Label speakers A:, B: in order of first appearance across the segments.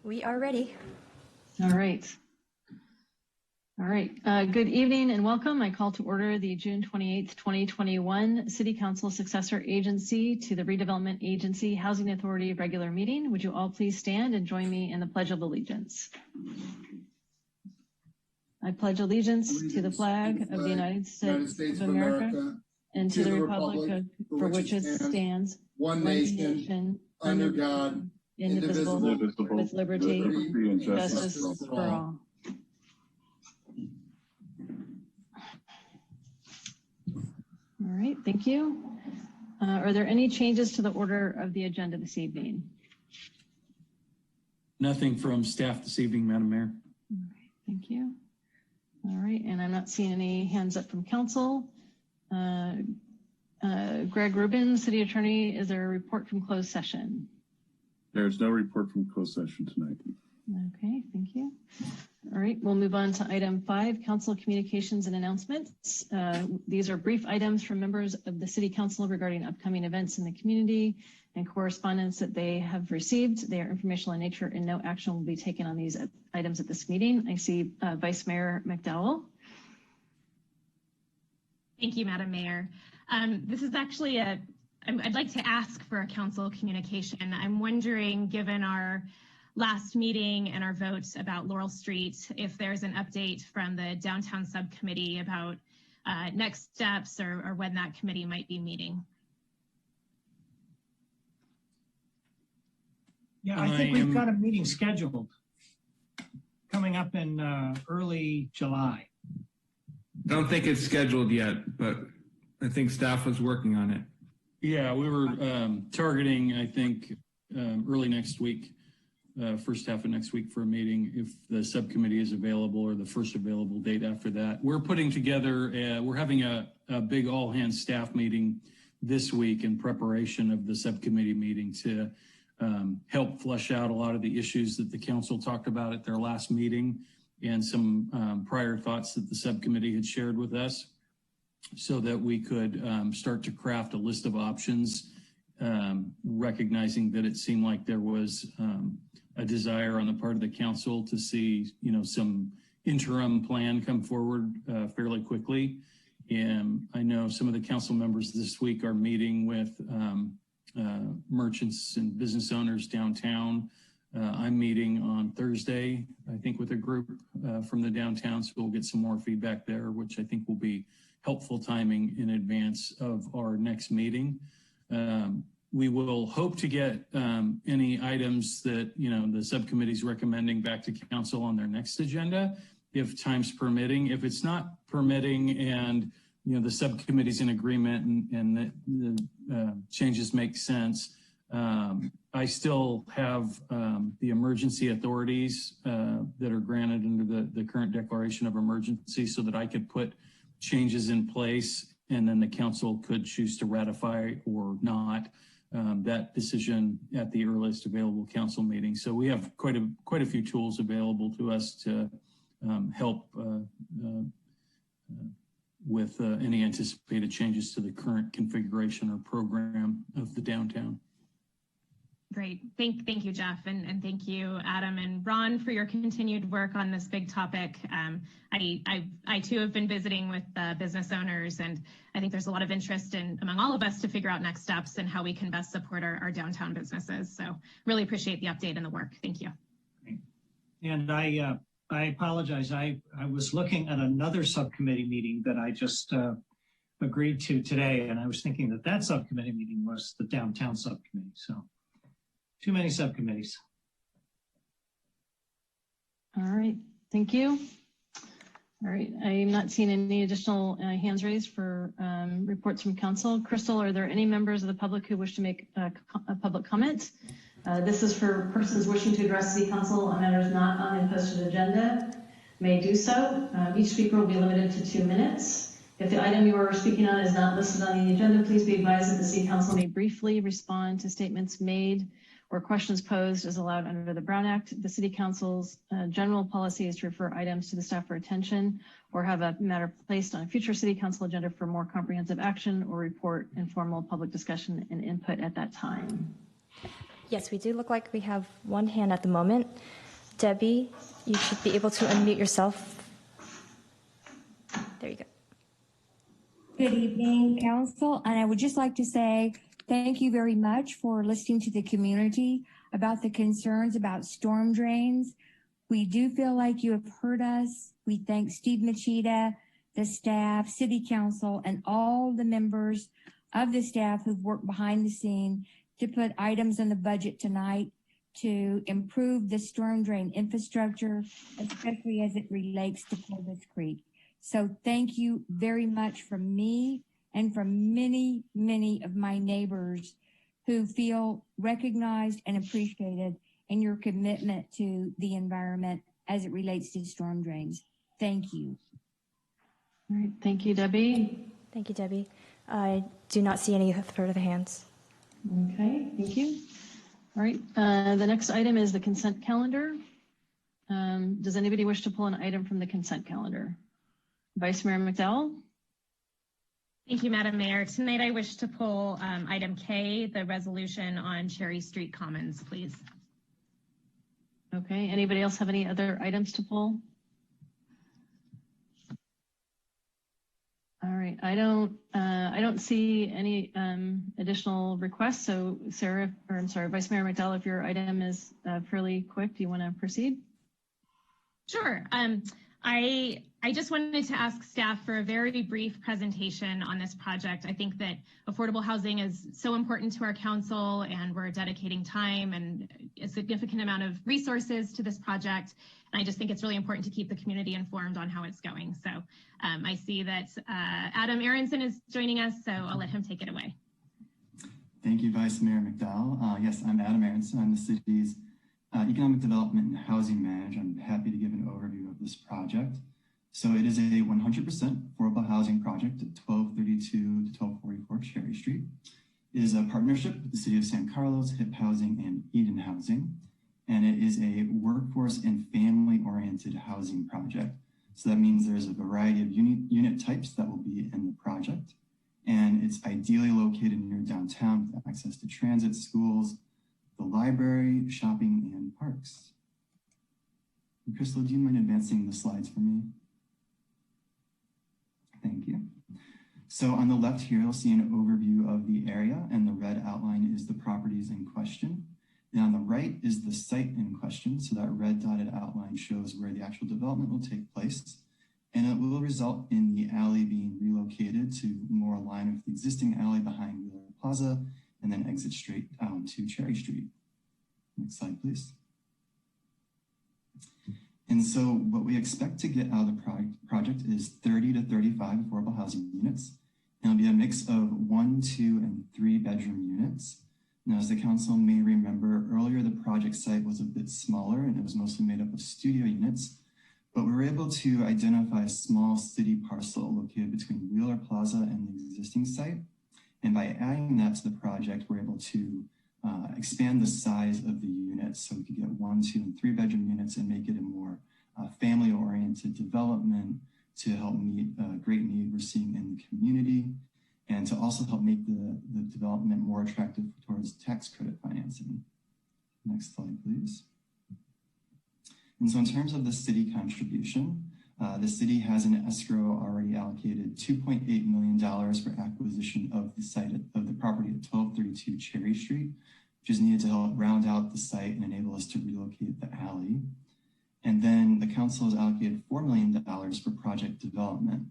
A: We are ready.
B: All right. All right. Good evening and welcome. I call to order the June 28th, 2021 City Council Successor Agency to the Redevelopment Agency Housing Authority regular meeting. Would you all please stand and join me in the Pledge of Allegiance? I pledge allegiance to the flag of the United States of America and to the republic for which it stands, one nation, under God, indivisible, with liberty and justice for all. All right, thank you. Are there any changes to the order of the agenda this evening?
C: Nothing from staff this evening, Madam Mayor.
B: Okay, thank you. All right, and I'm not seeing any hands up from council. Greg Rubin, City Attorney, is there a report from closed session?
D: There's no report from closed session tonight.
B: Okay, thank you. All right, we'll move on to item 5, council communications and announcements. These are brief items from members of the City Council regarding upcoming events in the community and correspondence that they have received. They are informational in nature and no action will be taken on these items at this meeting. I see Vice Mayor McDowell.
E: Thank you, Madam Mayor. This is actually I'd like to ask for a council communication. I'm wondering, given our last meeting and our vote about Laurel Street, if there's an update from the downtown subcommittee about next steps or when that committee might be meeting.
F: Yeah, I think we've got a meeting scheduled coming up in early July.
G: I don't think it's scheduled yet, but I think staff was working on it.
C: Yeah, we were targeting, I think, early next week, first half of next week for a meeting if the subcommittee is available or the first available date after that. We're putting together, we're having a big all hands staff meeting this week in preparation of the subcommittee meeting to help flesh out a lot of the issues that the council talked about at their last meeting and some prior thoughts that the subcommittee had shared with us so that we could start to craft a list of options, recognizing that it seemed like there was a desire on the part of the council to see, some interim plan come forward fairly quickly. And I know some of the council members this week are meeting with merchants and business owners downtown. I'm meeting on Thursday, I think, with a group from the downtown, so we'll get some more feedback there, which I think will be helpful timing in advance of our next meeting. We will hope to get any items that, the subcommittee's recommending back to council on their next agenda, if time's permitting. If it's not permitting and, the subcommittee's in agreement and the changes make sense, I still have the emergency authorities that are granted under the current declaration of emergency so that I could put changes in place and then the council could choose to ratify or not that decision at the earliest available council meeting. So we have quite a few tools available to us to help with any anticipated changes to the current configuration or program of the downtown.
E: Great. Thank you, Jeff, and thank you, Adam and Ron, for your continued work on this big topic. I too have been visiting with business owners, and I think there's a lot of interest among all of us to figure out next steps and how we can best support our downtown businesses. So really appreciate the update and the work. Thank you.
F: And I apologize. I was looking at another subcommittee meeting that I just agreed to today, and I was thinking that subcommittee meeting was the downtown subcommittee. So too many subcommittees.
B: All right, thank you. All right, I'm not seeing any additional hands raised for reports from council. Crystal, are there any members of the public who wish to make a public comment? This is for persons wishing to address City Council on matters not on the posted agenda, may do so. Each speaker will be limited to 2 minutes. If the item you are speaking on is not listed on the agenda, please be advised that the City Council may briefly respond to statements made or questions posed as allowed under the Brown Act. The City Council's general policy is to refer items to the staff for attention or have a matter placed on a future City Council agenda for more comprehensive action or report informal public discussion and input at that time.
A: Yes, we do look like we have one hand at the moment. Debbie, you should be able to unmute yourself. There you go.
H: Good evening, Council, and I would just like to say thank you very much for listening to the community about the concerns about storm drains. We do feel like you have heard us. We thank Steve Machida, the staff, City Council, and all the members of the staff who've worked behind the scene to put items in the budget tonight to improve the storm drain infrastructure, especially as it relates to Clovis Creek. So thank you very much from me and from many, many of my neighbors who feel recognized and appreciated in your commitment to the environment as it relates to storm drains. Thank you.
B: All right, thank you, Debbie.
A: Thank you, Debbie. I do not see any further hands.
B: Okay, thank you. All right, the next item is the consent calendar. Does anybody wish to pull an item from the consent calendar? Vice Mayor McDowell?
E: Thank you, Madam Mayor. Tonight I wish to pull item K, the resolution on Cherry Street Commons, please.
B: Okay, anybody else have any other items to pull? All right, I don't see any additional requests. So Sarah, or I'm sorry, Vice Mayor McDowell, if your item is fairly quick, do you want to proceed?
E: Sure. I just wanted to ask staff for a very brief presentation on this project. I think that affordable housing is so important to our council, and we're dedicating time and a significant amount of resources to this project. And I just think it's really important to keep the community informed on how it's going. So I see that Adam Aronson is joining us, so I'll let him take it away.
I: Thank you, Vice Mayor McDowell. Yes, I'm Adam Aronson. I'm the city's Economic Development and Housing Manager. I'm happy to give an overview of this project. So it is a 100% affordable housing project at 1232 to 1244 Cherry Street. It is a partnership with the City of San Carlos, HIP Housing, and Eden Housing. And it is a workforce and family-oriented housing project. So that means there's a variety of unit types that will be in the project. And it's ideally located near downtown with access to transit, schools, the library, shopping, and parks. And Crystal, do you mind advancing the slides for me? Thank you. So on the left here, you'll see an overview of the area, and the red outline is the properties in question. And on the right is the site in question. So that red dotted outline shows where the actual development will take place. And it will result in the alley being relocated to more align with the existing alley behind Wheeler Plaza, and then exit straight down to Cherry Street. Next slide, please. And so what we expect to get out of the project is 30 to 35 affordable housing units. And it'll be a mix of 1, 2, and 3 bedroom units. Now, as the council may remember, earlier the project site was a bit smaller and it was mostly made up of studio units, but we were able to identify a small city parcel located between Wheeler Plaza and the existing site. And by adding that to the project, we're able to expand the size of the units so we could get 1, 2, and 3 bedroom units and make it a more family-oriented development to help meet a great need we're seeing in the community, and to also help make the development more attractive towards tax credit financing. Next slide, please. And so in terms of the city contribution, the city has an escrow already allocated $2.8 million for acquisition of the site of the property at 1232 Cherry Street, which is needed to help round out the site and enable us to relocate the alley. And then the council has allocated $4 million for project development.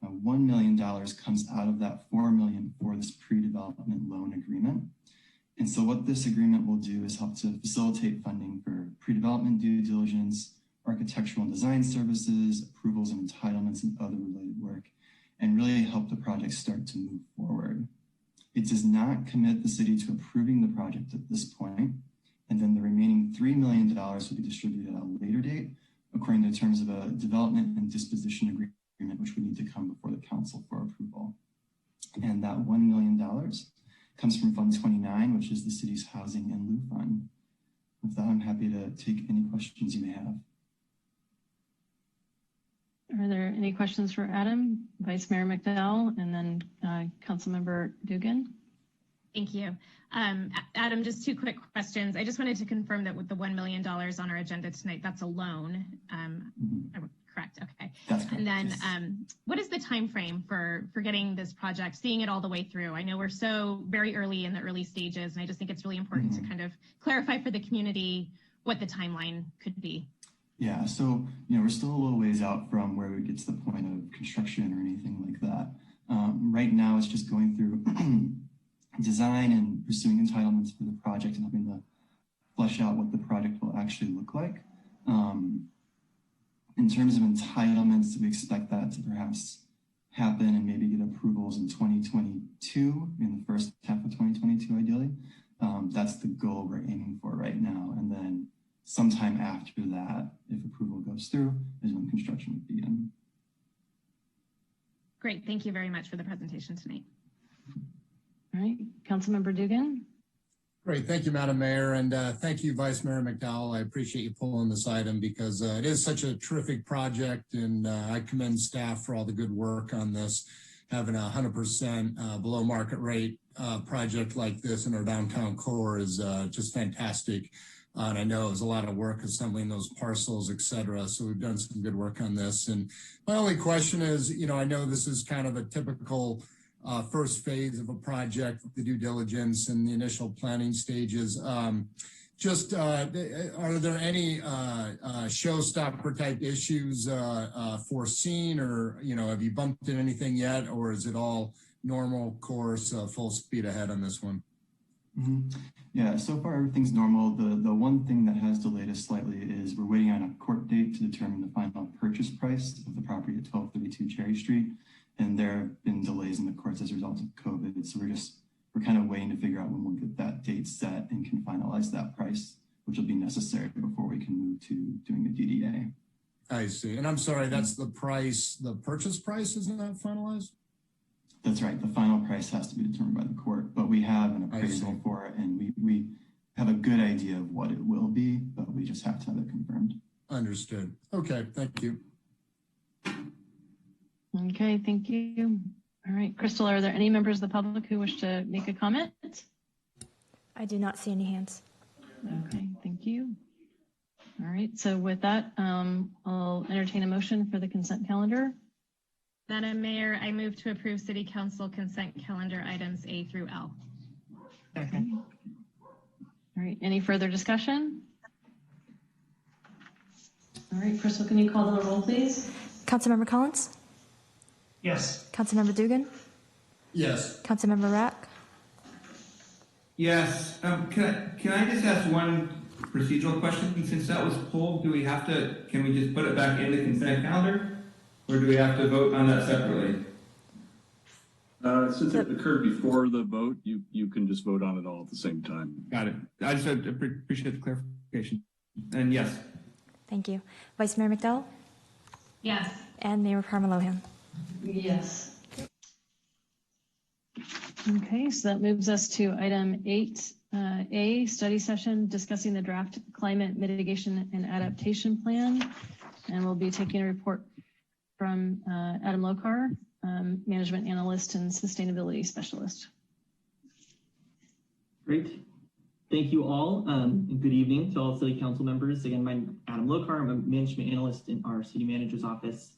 I: $1 million comes out of that $4 million for this pre-development loan agreement. And so what this agreement will do is help to facilitate funding for pre-development due diligence, architectural and design services, approvals and entitlements, and other related work, and really help the project start to move forward. It does not commit the city to approving the project at this point, and then the remaining $3 million will be distributed at a later date, according to the terms of a development and disposition agreement, which would need to come before the council for approval. And that $1 million comes from Fund 29, which is the city's housing and lieu fund. With that, I'm happy to take any questions you may have.
B: Are there any questions for Adam, Vice Mayor McDowell, and then Councilmember Dugan?
E: Thank you. Adam, just two quick questions. I just wanted to confirm that with the $1 million on our agenda tonight, that's a loan. Correct. Okay.
I: That's correct.
E: And then
I: Yes.
E: what is the time frame for getting this project, seeing it all the way through? I know we're so very early in the early stages, and I just think it's really important to kind of clarify for the community what the timeline could be.
I: Yeah, so we're still a little ways out from where we get to the point of construction or anything like that. Right now, it's just going through design and pursuing entitlements for the project and helping to flesh out what the project will actually look like. In terms of entitlements, we expect that to perhaps happen and maybe get approvals in 2022, in the first half of 2022, ideally. That's the goal we're aiming for right now. And then sometime after that, if approval goes through, is when construction would begin.
E: Great. Thank you very much for the presentation tonight.
B: All right, Councilmember Dugan.
J: Great. Thank you, Madam Mayor. And thank you, Vice Mayor McDowell. I appreciate you pulling this item because it is such a terrific project. And I commend staff for all the good work on this. Having a 100% below market rate project like this in our downtown core is just fantastic. And I know it was a lot of work assembling those parcels, et cetera. So we've done some good work on this. And my only question is, I know this is kind of a typical first phase of a project, the due diligence and the initial planning stages. Are there any showstopper type issues foreseen, or have you bumped into anything yet, or is it all normal course, full speed ahead on this one?
I: Yeah, so far everything's normal. The one thing that has delayed us slightly is we're waiting on a court date to determine the final purchase price of the property at 1232 Cherry Street. And there have been delays in the courts as a result of COVID. So we're kind of waiting to figure out when we'll get that date set and can finalize that price, which will be necessary before we can move to doing the DDA.
J: I see. And I'm sorry, that's the price, the purchase price is not finalized?
I: That's right. The final price has to be determined by the court, but we have an appraisal for it, and we have a good idea of what it will be, but we just have to have it confirmed.
J: Understood. Okay, thank you.
B: Okay, thank you. All right, Crystal, are there any members of the public who wish to make a comment?
A: I do not see any hands.
B: Okay, thank you. All right, so with that, I'll entertain a motion for the consent calendar.
E: Madam Mayor, I move to approve City Council consent calendar items A through L.
B: Okay. All right, any further discussion? All right, Crystal, can you call the roll, please?
A: Councilmember Collins?
F: Yes.
A: Councilmember Dugan?
J: Yes.
A: Councilmember Rack?
G: Yes. Can I just ask one procedural question? Since that was pulled, can we just put it back in the consent calendar? Or do we have to vote on that separately?
D: Since it occurred before the vote, you can just vote on it all at the same time.
G: Got it. I just appreciate the clarification. And yes.
A: Thank you. Vice Mayor McDowell?
E: Yes.
A: And Mayor Parmalohan?
B: Yes. Okay, so that moves us to item 8A, study session discussing the draft climate mitigation and adaptation plan. And we'll be taking a report from Adam Lokar, management analyst and sustainability specialist.
K: Great. Thank you all, and good evening to all City Council members. Again, I'm Adam Lokar. I'm a management analyst in our City Manager's office.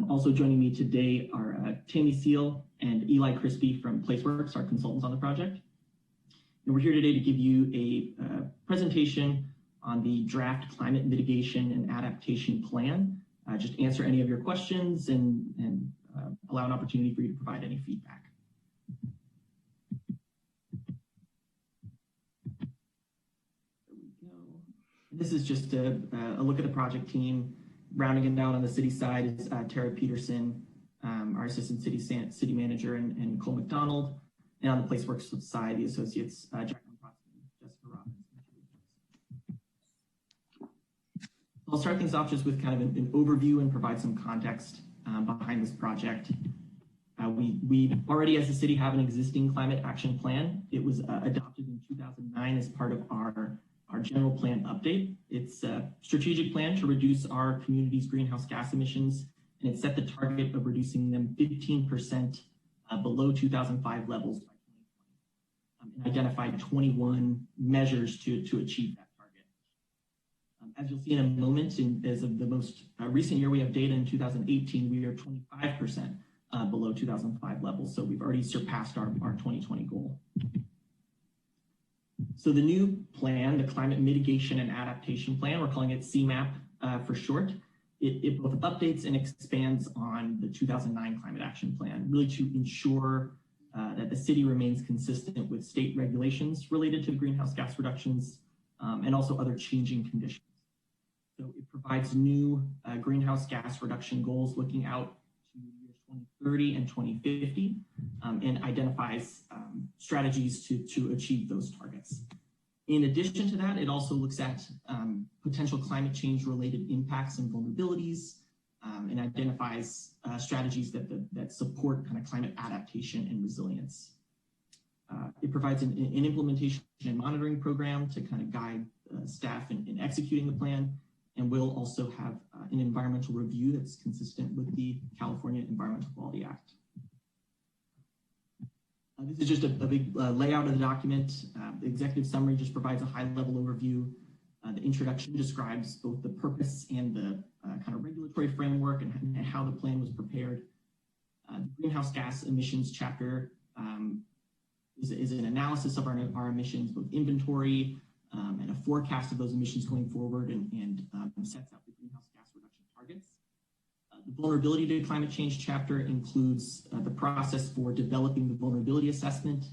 K: Also joining me today are Tammy Seal and Eli Crispy from Placeworks, our consultants on the project. And we're here today to give you a presentation on the draft climate mitigation and adaptation plan. Just answer any of your questions and allow an opportunity for you to provide any feedback. There we go. This is just a look at the project team. Rounding it down on the city side is Tara Peterson, our assistant city manager, and Nicole McDonald. And on the Placeworks side, the associates, Jacqueline Proston, Jessica Robbins. I'll start things off just with kind of an overview and provide some context behind this project. We already, as a city, have an existing climate action plan. It was adopted in 2009 as part of our general plan update. It's a strategic plan to reduce our community's greenhouse gas emissions, and it set the target of reducing them 15% below 2005 levels by and identified 21 measures to achieve that target. As you'll see in a moment, as of the most recent year we have data in 2018, we are 25% below 2005 levels. So we've already surpassed our 2020 goal. So the new plan, the Climate Mitigation and Adaptation Plan, we're calling it CMAP for short, it both updates and expands on the 2009 Climate Action Plan, really to ensure that the city remains consistent with state regulations related to greenhouse gas reductions and also other changing conditions. So it provides new greenhouse gas reduction goals looking out to years 2030 and 2050 and identifies strategies to achieve those targets. In addition to that, it also looks at potential climate change related impacts and vulnerabilities and identifies strategies that support kind of climate adaptation and resilience. It provides an implementation and monitoring program to kind of guide staff in executing the plan, and will also have an environmental review that's consistent with the California Environmental Quality Act. This is just a big layout of the document. The executive summary just provides a high-level overview. The introduction describes both the purpose and the kind of regulatory framework and how the plan was prepared. The greenhouse gas emissions chapter is an analysis of our emissions, both inventory and a forecast of those emissions going forward, and sets out the greenhouse gas reduction targets. The vulnerability to climate change chapter includes the process for developing the vulnerability assessment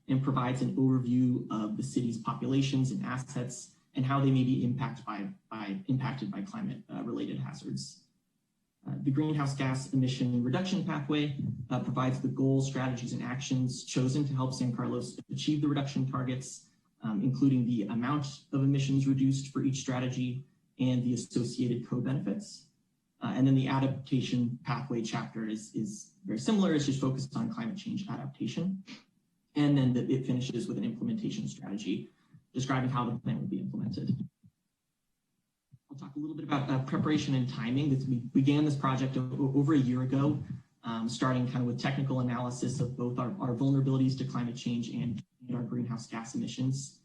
K: and provides an overview of the city's populations and assets and how they may be impacted by climate related hazards. The greenhouse gas emission reduction pathway provides the goals, strategies, and actions chosen to help San Carlos achieve the reduction targets, including the amount of emissions reduced for each strategy and the associated co-benefits. And then the adaptation pathway chapter is very similar. It's just focused on climate change adaptation. And then it finishes with an implementation strategy describing how the plan will be implemented. I'll talk a little bit about preparation and timing. We began this project over a year ago, starting kind of with technical analysis of both our vulnerabilities to climate change and our greenhouse gas emissions.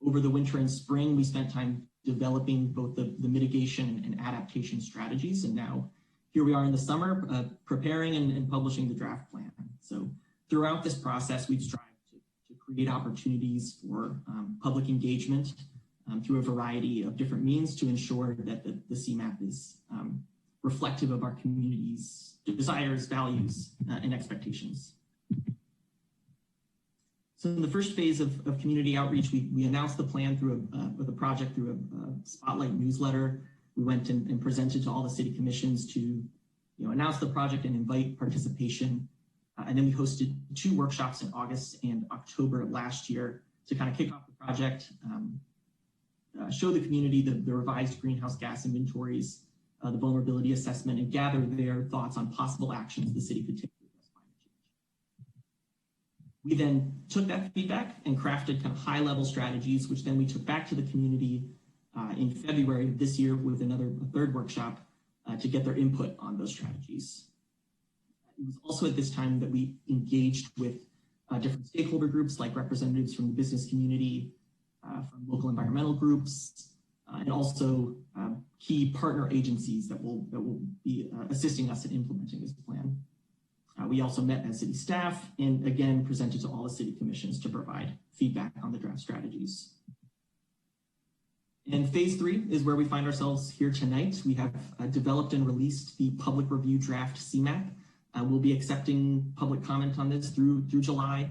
K: Over the winter and spring, we spent time developing both the mitigation and adaptation strategies. And now here we are in the summer, preparing and publishing the draft plan. So throughout this process, we've strived to create opportunities for public engagement through a variety of different means to ensure that the CMAP is reflective of our community's desires, values, and expectations. So in the first phase of community outreach, we announced the plan through a spotlight newsletter. We went and presented to all the city commissions to announce the project and invite participation. And then we hosted 2 workshops in August and October of last year to kind of kick off the project, show the community the revised greenhouse gas inventories, the vulnerability assessment, and gather their thoughts on possible actions the city could take to address climate change. We then took that feedback and crafted kind of high-level strategies, which then we took back to the community in February of this year with a third workshop to get their input on those strategies. It was also at this time that we engaged with different stakeholder groups like representatives from the business community, from local environmental groups, and also key partner agencies that will be assisting us in implementing this plan. We also met as city staff and again presented to all the city commissions to provide feedback on the draft strategies. And phase 3 is where we find ourselves here tonight. We have developed and released the public review draft CMAP. We'll be accepting public comment on this through July,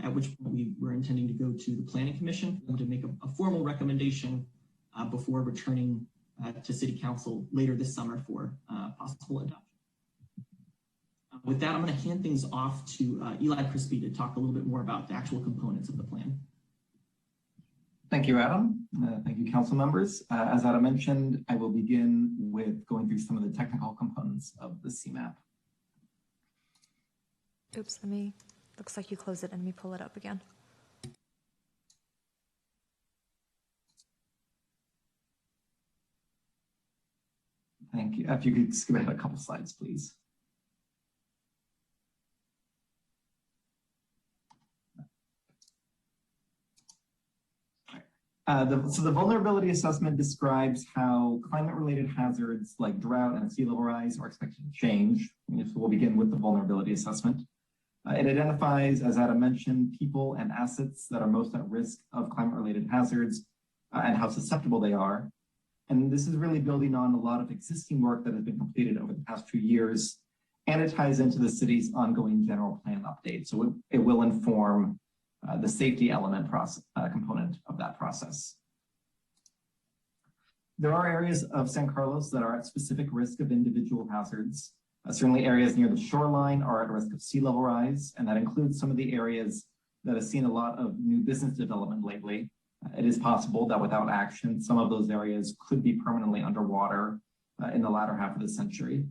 K: at which point we're intending to go to the Planning Commission for them to make a formal recommendation before returning to City Council later this summer for possible adoption. With that, I'm going to hand things off to Eli Crispy to talk a little bit more about the actual components of the plan.
L: Thank you, Adam. Thank you, council members. As Adam mentioned, I will begin with going through some of the technical components of the CMAP.
A: Oops, looks like you closed it and let me pull it up again.
L: Thank you. If you could skip ahead a couple slides, please. So the vulnerability assessment describes how climate-related hazards like drought and sea level rise are expected to change. So we'll begin with the vulnerability assessment. It identifies, as Adam mentioned, people and assets that are most at risk of climate-related hazards and how susceptible they are. And this is really building on a lot of existing work that has been completed over the past 2 years, and it ties into the city's ongoing general plan update. So it will inform the safety element component of that process. There are areas of San Carlos that are at specific risk of individual hazards. Certainly areas near the shoreline are at risk of sea level rise, and that includes some of the areas that have seen a lot of new business development lately. It is possible that without action, some of those areas could be permanently underwater in the latter half of the century.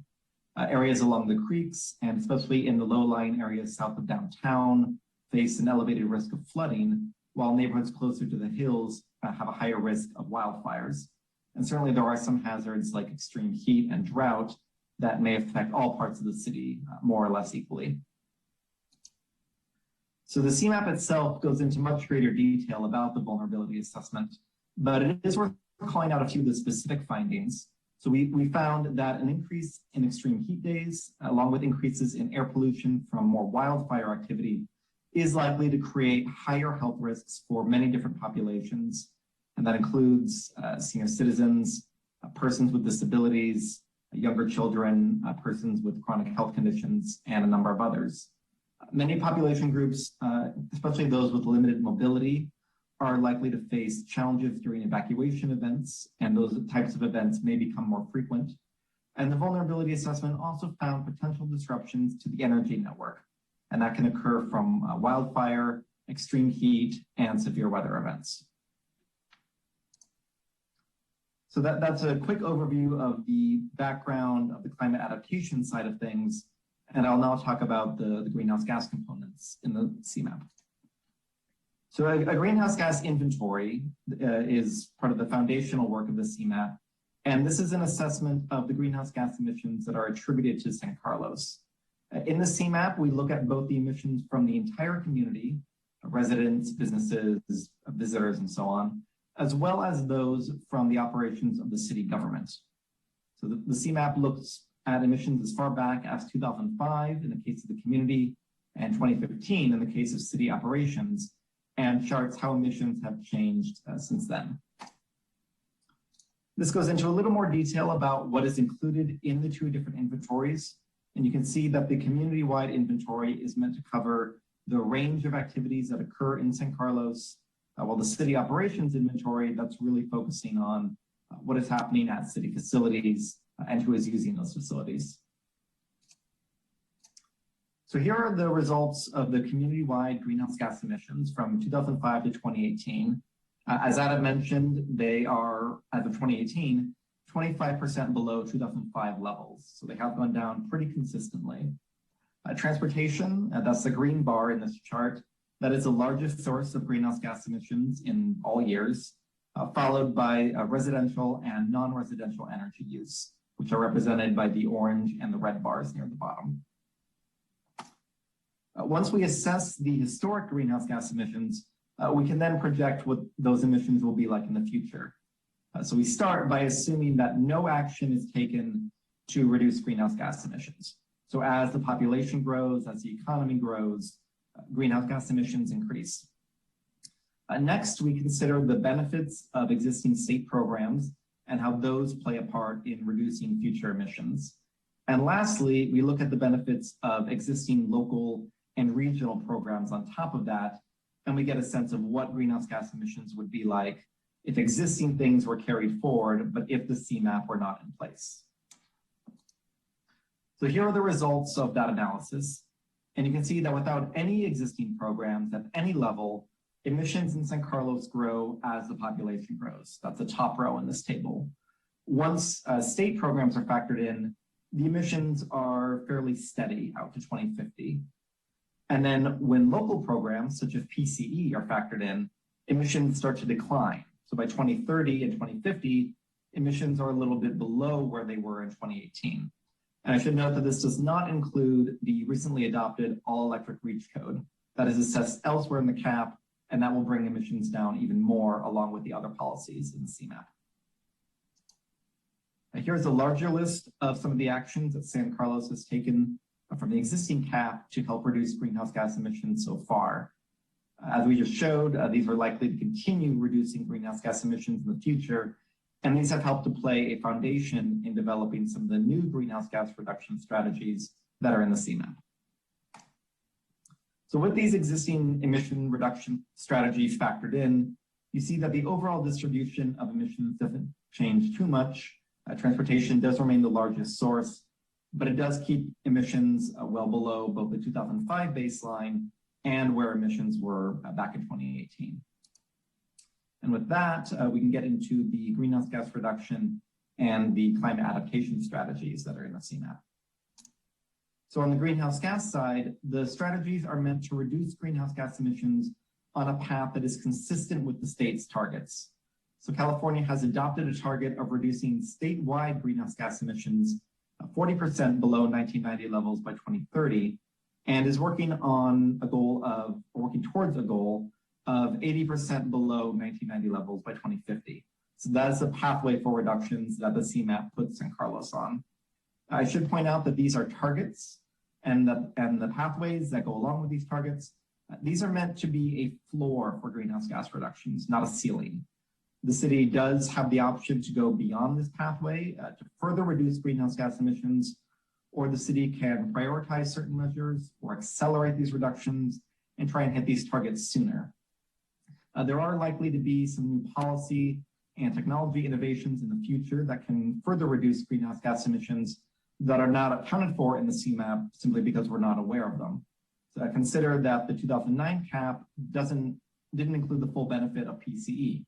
L: Areas along the creeks, and especially in the low-lying areas south of downtown, face an elevated risk of flooding, while neighborhoods closer to the hills have a higher risk of wildfires. And certainly there are some hazards like extreme heat and drought that may affect all parts of the city more or less equally. So the CMAP itself goes into much greater detail about the vulnerability assessment, but it is worth calling out a few of the specific findings. So we found that an increase in extreme heat days, along with increases in air pollution from more wildfire activity, is likely to create higher health risks for many different populations. And that includes senior citizens, persons with disabilities, younger children, persons with chronic health conditions, and a number of others. Many population groups, especially those with limited mobility, are likely to face challenges during evacuation events, and those types of events may become more frequent. And the vulnerability assessment also found potential disruptions to the energy network, and that can occur from wildfire, extreme heat, and severe weather events. So that's a quick overview of the background of the climate adaptation side of things, and I'll now talk about the greenhouse gas components in the CMAP. So a greenhouse gas inventory is part of the foundational work of the CMAP, and this is an assessment of the greenhouse gas emissions that are attributed to San Carlos. In the CMAP, we look at both the emissions from the entire community, residents, businesses, visitors, and so on, as well as those from the operations of the city government. So the CMAP looks at emissions as far back as 2005 in the case of the community and 2015 in the case of city operations, and charts how emissions have changed since then. This goes into a little more detail about what is included in the two different inventories. And you can see that the community-wide inventory is meant to cover the range of activities that occur in San Carlos, while the city operations inventory, that's really focusing on what is happening at city facilities and who is using those facilities. So here are the results of the community-wide greenhouse gas emissions from 2005 to 2018. As Adam mentioned, they are, as of 2018, 25% below 2005 levels. So they have gone down pretty consistently. Transportation, that's the green bar in this chart, that is the largest source of greenhouse gas emissions in all years, followed by residential and non-residential energy use, which are represented by the orange and the red bars near the bottom. Once we assess the historic greenhouse gas emissions, we can then project what those emissions will be like in the future. So we start by assuming that no action is taken to reduce greenhouse gas emissions. So as the population grows, as the economy grows, greenhouse gas emissions increase. Next, we consider the benefits of existing state programs and how those play a part in reducing future emissions. And lastly, we look at the benefits of existing local and regional programs on top of that, and we get a sense of what greenhouse gas emissions would be like if existing things were carried forward, but if the CMAP were not in place. So here are the results of that analysis. And you can see that without any existing programs at any level, emissions in San Carlos grow as the population grows. That's the top row in this table. Once state programs are factored in, the emissions are fairly steady out to 2050. And then when local programs such as PCE are factored in, emissions start to decline. So by 2030 and 2050, emissions are a little bit below where they were in 2018. And I should note that this does not include the recently adopted all-electric REACH code that is assessed elsewhere in the CAP and that will bring emissions down even more along with the other policies in the CMAP. Here's a larger list of some of the actions that San Carlos has taken from the existing cap to help reduce greenhouse gas emissions so far. As we just showed, these are likely to continue reducing greenhouse gas emissions in the future, and these have helped to play a foundation in developing some of the new greenhouse gas reduction strategies that are in the CMAP. So with these existing emission reduction strategies factored in, you see that the overall distribution of emissions doesn't change too much. Transportation does remain the largest source, but it does keep emissions well below both the 2005 baseline and where emissions were back in 2018. And with that, we can get into the greenhouse gas reduction and the climate adaptation strategies that are in the CMAP. So on the greenhouse gas side, the strategies are meant to reduce greenhouse gas emissions on a path that is consistent with the state's targets. So California has adopted a target of reducing statewide greenhouse gas emissions 40% below 1990 levels by 2030, and is working towards a goal of 80% below 1990 levels by 2050. So that's a pathway for reductions that the CMAP puts San Carlos on. I should point out that these are targets, and the pathways that go along with these targets, these are meant to be a floor for greenhouse gas reductions, not a ceiling. The city does have the option to go beyond this pathway to further reduce greenhouse gas emissions, or the city can prioritize certain measures or accelerate these reductions and try and hit these targets sooner. There are likely to be some new policy and technology innovations in the future that can further reduce greenhouse gas emissions that are not accounted for in the CMAP simply because we're not aware of them. So consider that the 2009 cap didn't include the full benefit of PCE.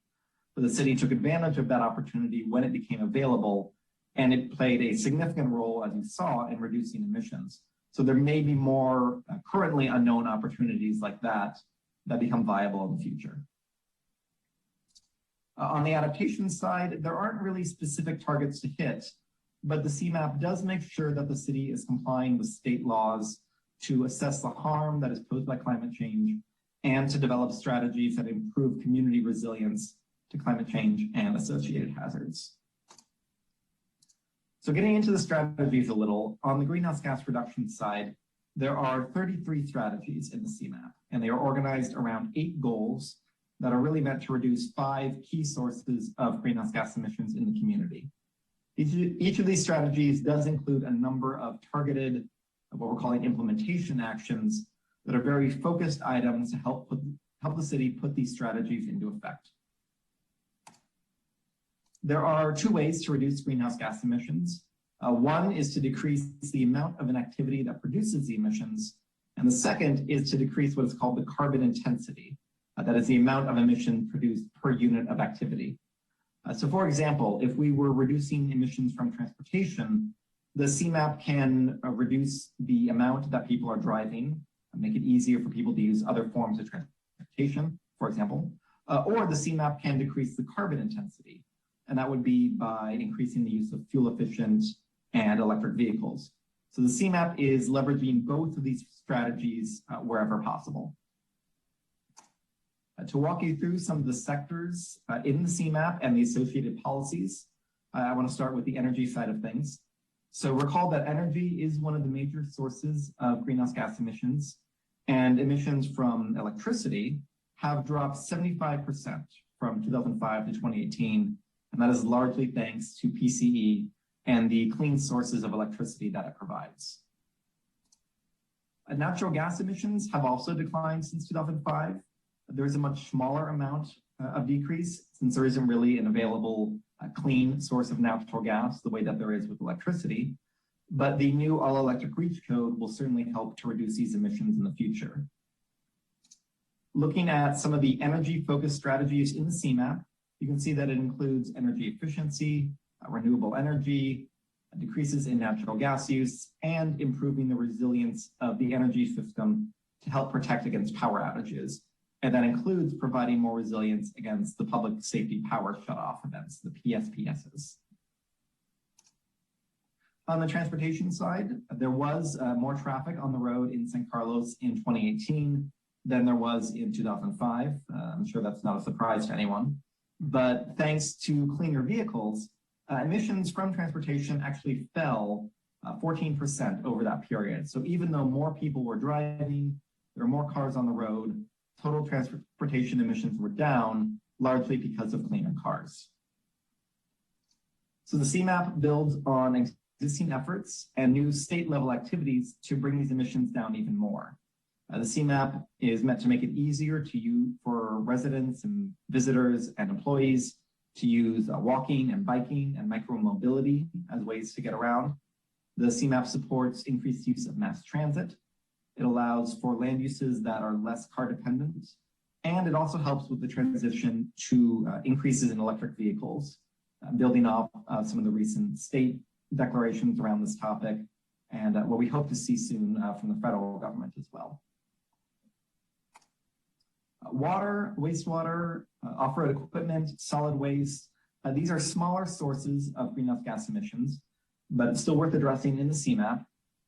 L: But the city took advantage of that opportunity when it became available, and it played a significant role, as you saw, in reducing emissions. So there may be more currently unknown opportunities like that become viable in the future. On the adaptation side, there aren't really specific targets to hit, but the CMAP does make sure that the city is complying with state laws to assess the harm that is posed by climate change and to develop strategies that improve community resilience to climate change and associated hazards. So getting into the strategies a little, on the greenhouse gas reduction side, there are 33 strategies in the CMAP, and they are organized around 8 goals that are really meant to reduce 5 key sources of greenhouse gas emissions in the community. Each of these strategies does include a number of targeted, what we're calling implementation actions that are very focused items to help the city put these strategies into effect. There are 2 ways to reduce greenhouse gas emissions. One is to decrease the amount of an activity that produces the emissions, and the second is to decrease what is called the carbon intensity. That is the amount of emission produced per unit of activity. So for example, if we were reducing emissions from transportation, the CMAP can reduce the amount that people are driving, make it easier for people to use other forms of transportation, for example, or the CMAP can decrease the carbon intensity. And that would be by increasing the use of fuel-efficient and electric vehicles. So the CMAP is leveraging both of these strategies wherever possible. To walk you through some of the sectors in the CMAP and the associated policies, I want to start with the energy side of things. So recall that energy is one of the major sources of greenhouse gas emissions, and emissions from electricity have dropped 75% from 2005 to 2018. And that is largely thanks to PCE and the clean sources of electricity that it provides. Natural gas emissions have also declined since 2005. There's a much smaller amount of decrease since there isn't really an available clean source of natural gas the way that there is with electricity. But the new all-electric REACH code will certainly help to reduce these emissions in the future. Looking at some of the energy-focused strategies in the CMAP, you can see that it includes energy efficiency, renewable energy, decreases in natural gas use, and improving the resilience of the energy system to help protect against power outages. And that includes providing more resilience against the public safety power shutoff events, the PSPSs. On the transportation side, there was more traffic on the road in San Carlos in 2018, than there was in 2005. I'm sure that's not a surprise to anyone. But thanks to cleaner vehicles, emissions from transportation actually fell 14% over that period. So even though more people were driving, there were more cars on the road, total transportation emissions were down, largely because of cleaner cars. So the CMAP builds on existing efforts and new state-level activities to bring these emissions down even more. The CMAP is meant to make it easier to use for residents and visitors and employees to use walking and biking and micromobility as ways to get around. The CMAP supports increased use of mass transit. It allows for land uses that are less car dependent. And it also helps with the transition to increases in electric vehicles, building off some of the recent state declarations around this topic and what we hope to see soon from the federal government as well. Water, wastewater, off-road equipment, solid waste, these are smaller sources of greenhouse gas emissions, but it's still worth addressing in the CMAP.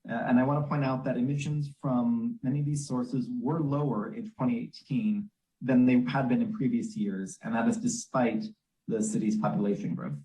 L: And I want to point out that emissions from many of these sources were lower in 2018 than they had been in previous years, and that is despite the city's population growth.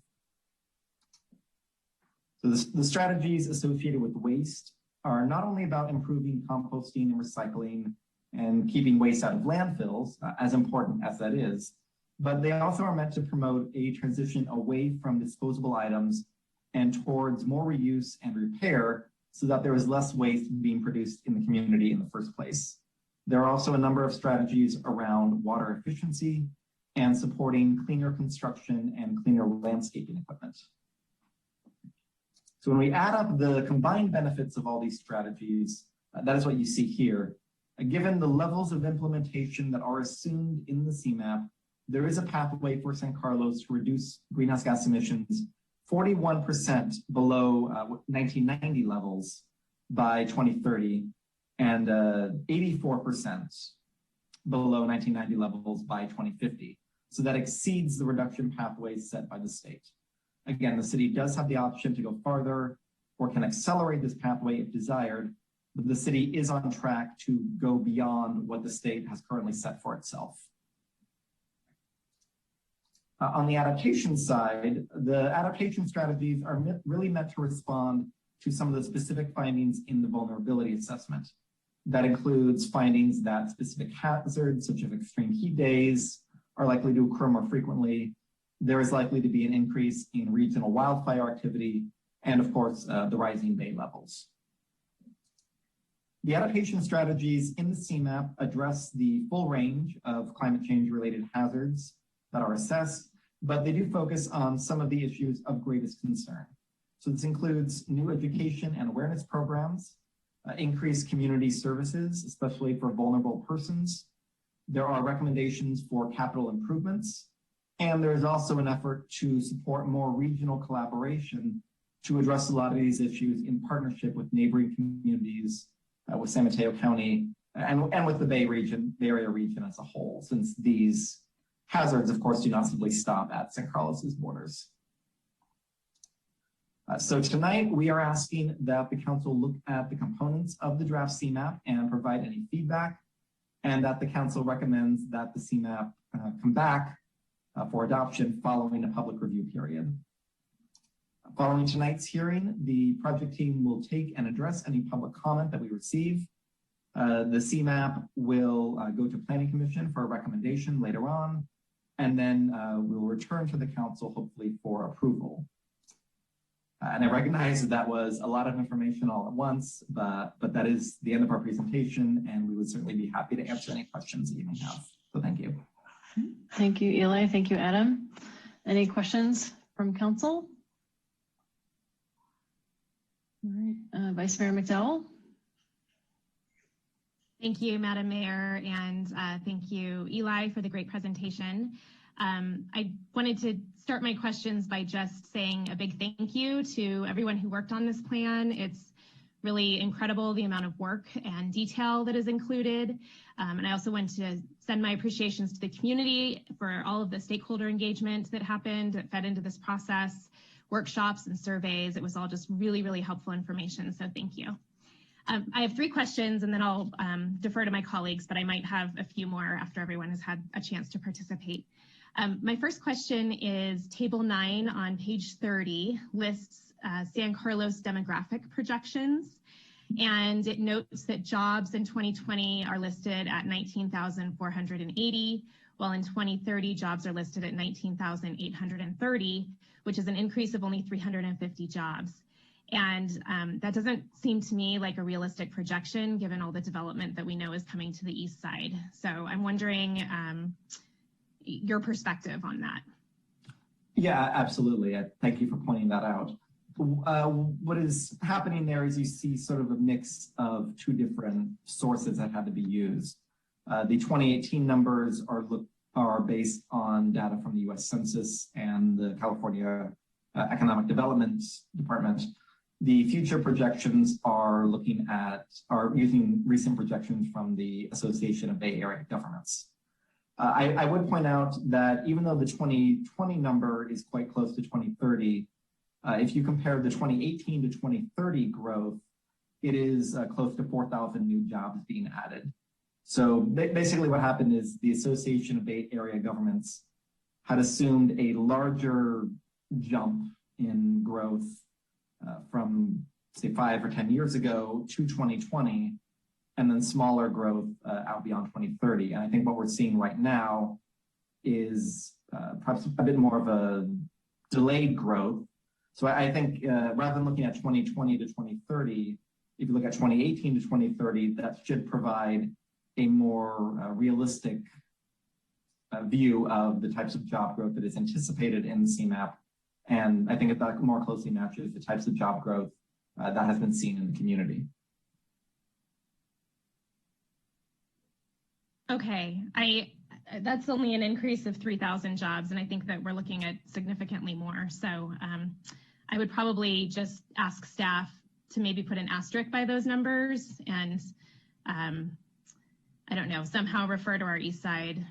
L: So the strategies associated with waste are not only about improving composting and recycling and keeping waste out of landfills, as important as that is, but they also are meant to promote a transition away from disposable items and towards more reuse and repair so that there is less waste being produced in the community in the first place. There are also a number of strategies around water efficiency and supporting cleaner construction and cleaner landscaping equipment. So when we add up the combined benefits of all these strategies, that is what you see here. Given the levels of implementation that are assumed in the CMAP, there is a pathway for San Carlos to reduce greenhouse gas emissions 41% below 1990 levels by 2030 and 84% below 1990 levels by 2050. So that exceeds the reduction pathways set by the state. Again, the city does have the option to go farther or can accelerate this pathway if desired, but the city is on track to go beyond what the state has currently set for itself. On the adaptation side, the adaptation strategies are really meant to respond to some of the specific findings in the vulnerability assessment. That includes findings that specific hazards, such as extreme heat days, are likely to occur more frequently. There is likely to be an increase in regional wildfire activity, and of course, the rising bay levels. The adaptation strategies in the CMAP address the full range of climate change related hazards that are assessed, but they do focus on some of the issues of greatest concern. So this includes new education and awareness programs, increased community services, especially for vulnerable persons. There are recommendations for capital improvements, and there is also an effort to support more regional collaboration to address a lot of these issues in partnership with neighboring communities, with San Mateo County, and with the Bay Area region as a whole, since these hazards, of course, do not simply stop at San Carlos's borders. So tonight we are asking that the council look at the components of the draft CMAP and provide any feedback, and that the council recommends that the CMAP come back for adoption following a public review period. Following tonight's hearing, the project team will take and address any public comment that we receive. The CMAP will go to Planning Commission for a recommendation later on, and then we'll return to the council hopefully for approval. And I recognize that was a lot of information all at once, but that is the end of our presentation, and we would certainly be happy to answer any questions that you may have. So thank you.
B: Thank you, Eli. Thank you, Adam. Any questions from council? All right, Vice Mayor McDowell.
E: Thank you, Madam Mayor, and thank you, Eli, for the great presentation. I wanted to start my questions by just saying a big thank you to everyone who worked on this plan. It's really incredible the amount of work and detail that is included. And I also want to send my appreciations to the community for all of the stakeholder engagement that happened, that fed into this process, workshops and surveys. It was all just really, really helpful information, so thank you. I have 3 questions and then I'll defer to my colleagues, but I might have a few more after everyone has had a chance to participate. My first question is Table 9 on page 30 lists San Carlos demographic projections, and it notes that jobs in 2020 are listed at 19,480, while in 2030 jobs are listed at 19,830, which is an increase of only 350 jobs. And that doesn't seem to me like a realistic projection given all the development that we know is coming to the east side. So I'm wondering your perspective on that.
L: Yeah, absolutely. Thank you for pointing that out. What is happening there is you see sort of a mix of 2 different sources that had to be used. The 2018 numbers are based on data from the US Census and the California Economic Development Department. The future projections are using recent projections from the Association of Bay Area Governments. I would point out that even though the 2020 number is quite close to 2030, if you compare the 2018 to 2030 growth, it is close to 4,000 new jobs being added. So basically what happened is the Association of Bay Area Governments had assumed a larger jump in growth from, say, 5 or 10 years ago to 2020, and then smaller growth out beyond 2030. And I think what we're seeing right now is perhaps a bit more of a delayed growth. So I think rather than looking at 2020 to 2030, if you look at 2018 to 2030, that should provide a more realistic view of the types of job growth that is anticipated in the CMAP. And I think that more closely matches the types of job growth that has been seen in the community.
E: Okay, that's only an increase of 3,000 jobs, and I think that we're looking at significantly more. So I would probably just ask staff to maybe put an asterisk by those numbers and I don't know, somehow refer to our East Side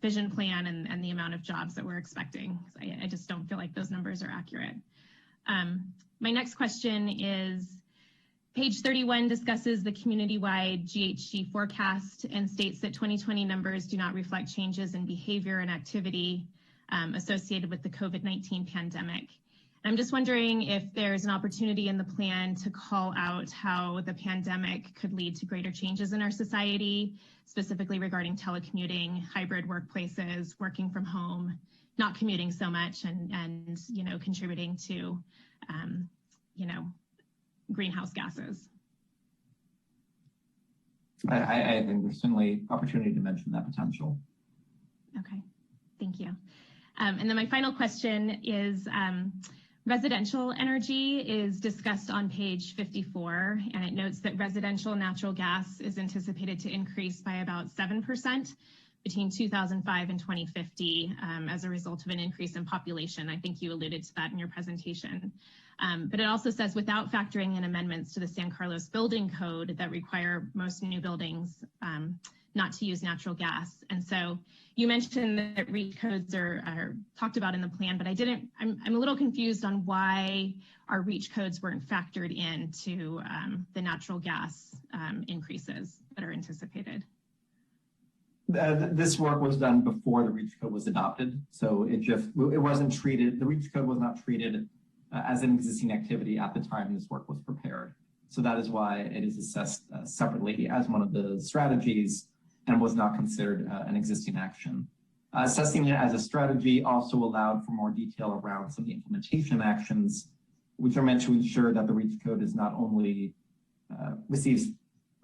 E: vision plan and the amount of jobs that we're expecting. I just don't feel like those numbers are accurate. My next question is, page 31 discusses the community-wide GHG forecast and states that 2020 numbers do not reflect changes in behavior and activity associated with the COVID-19 pandemic. I'm just wondering if there's an opportunity in the plan to call out how the pandemic could lead to greater changes in our society, specifically regarding telecommuting, hybrid workplaces, working from home, not commuting so much, and you know, contributing to you know, greenhouse gases.
L: I think there's certainly opportunity to mention that potential.
E: Okay, thank you. And then my final question is, residential energy is discussed on page 54, and it notes that residential natural gas is anticipated to increase by about 7% between 2005 and 2050 as a result of an increase in population. I think you alluded to that in your presentation. But it also says without factoring in amendments to the San Carlos building code that require most new buildings not to use natural gas. And so you mentioned that REACH codes are talked about in the plan, but I'm a little confused on why our REACH codes weren't factored into the natural gas increases that are anticipated.
L: This work was done before the REACH code was adopted. So it wasn't treated, the REACH code was not treated as an existing activity at the time this work was prepared. So that is why it is assessed separately as one of the strategies and was not considered an existing action. Assessing it as a strategy also allowed for more detail around some of the implementation actions, which are meant to ensure that the REACH code is not only receives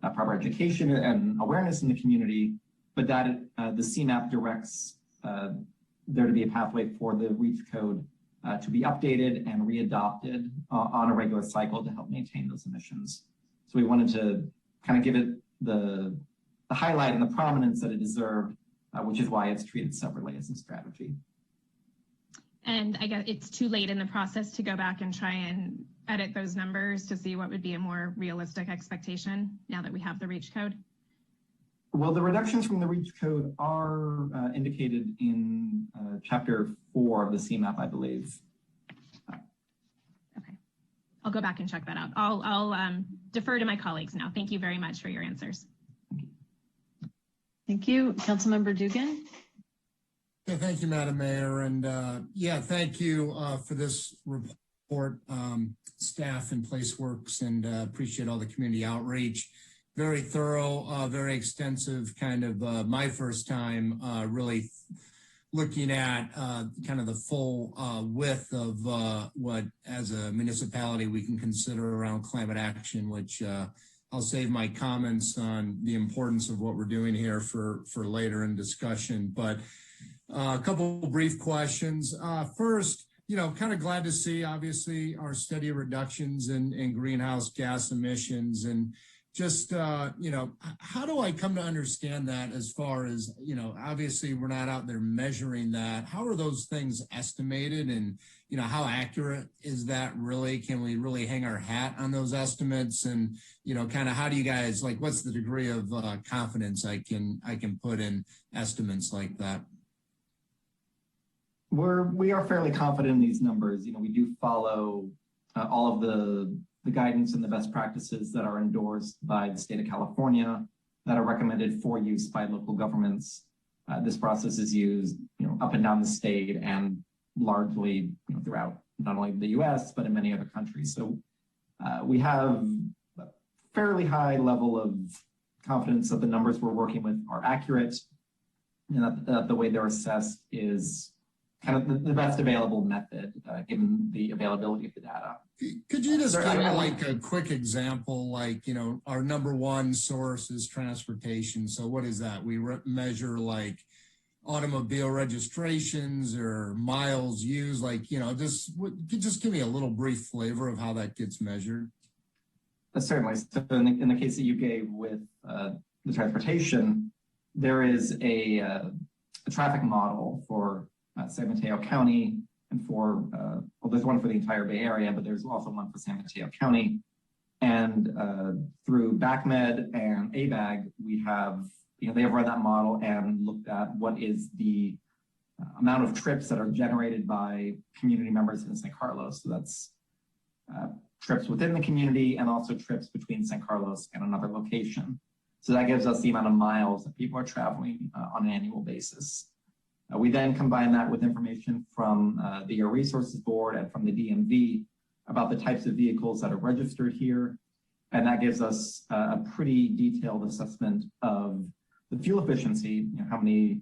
L: proper education and awareness in the community, but that the CMAP directs there to be a pathway for the REACH code to be updated and readopted on a regular cycle to help maintain those emissions. So we wanted to kind of give it the highlight and the prominence that it deserved, which is why it's treated separately as a strategy.
E: And I guess it's too late in the process to go back and try and edit those numbers to see what would be a more realistic expectation now that we have the REACH code?
L: Well, the reductions from the REACH code are indicated in Chapter 4 of the CMAP, I believe.
E: Okay, go back and check that out. I'll defer to my colleagues now. Thank you very much for your answers.
B: Thank you. Councilmember Dugan.
J: Yeah, thank you, Madam Mayor. And yeah, thank you for this report, staff and PlaceWorks, and appreciate all the community outreach. Very thorough, very extensive, kind of my first time really looking at kind of the full width of what as a municipality we can consider around climate action, which I'll save my comments on the importance of what we're doing here for later in discussion. But a couple of brief questions. First, kind of glad to see, obviously, our steady reductions in greenhouse gas emissions. And just, how do I come to understand that as far as, obviously we're not out there measuring that. How are those things estimated, and, how accurate is that really? Can we really hang our hat on those estimates? And, kind of how do you guys, what's the degree of confidence I can put in estimates like that?
L: We are fairly confident in these numbers. We do follow all of the guidance and the best practices that are endorsed by the state of California that are recommended for use by local governments. This process is used, up and down the state and largely, throughout not only the U.S. but in many other countries. So we have a fairly high level of confidence that the numbers we're working with are accurate, and that the way they're assessed is kind of the best available method, given the availability of the data.
J: Could you just give me a quick example, our number one source is transportation. So what is that? We measure automobile registrations or miles used, just give me a little brief flavor of how that gets measured.
L: Certainly. So in the case that you gave with the transportation, there is a traffic model for San Mateo County, and there's one for the entire Bay Area, but there's also one for San Mateo County. And through BACMed and ABAG, we have, they have run that model and looked at what is the amount of trips that are generated by community members in San Carlos. So that's trips within the community and also trips between San Carlos and another location. So that gives us the amount of miles that people are traveling on an annual basis. We then combine that with information from the Air Resources Board and from the DMV about the types of vehicles that are registered here. And that gives us a pretty detailed assessment of the fuel efficiency, how many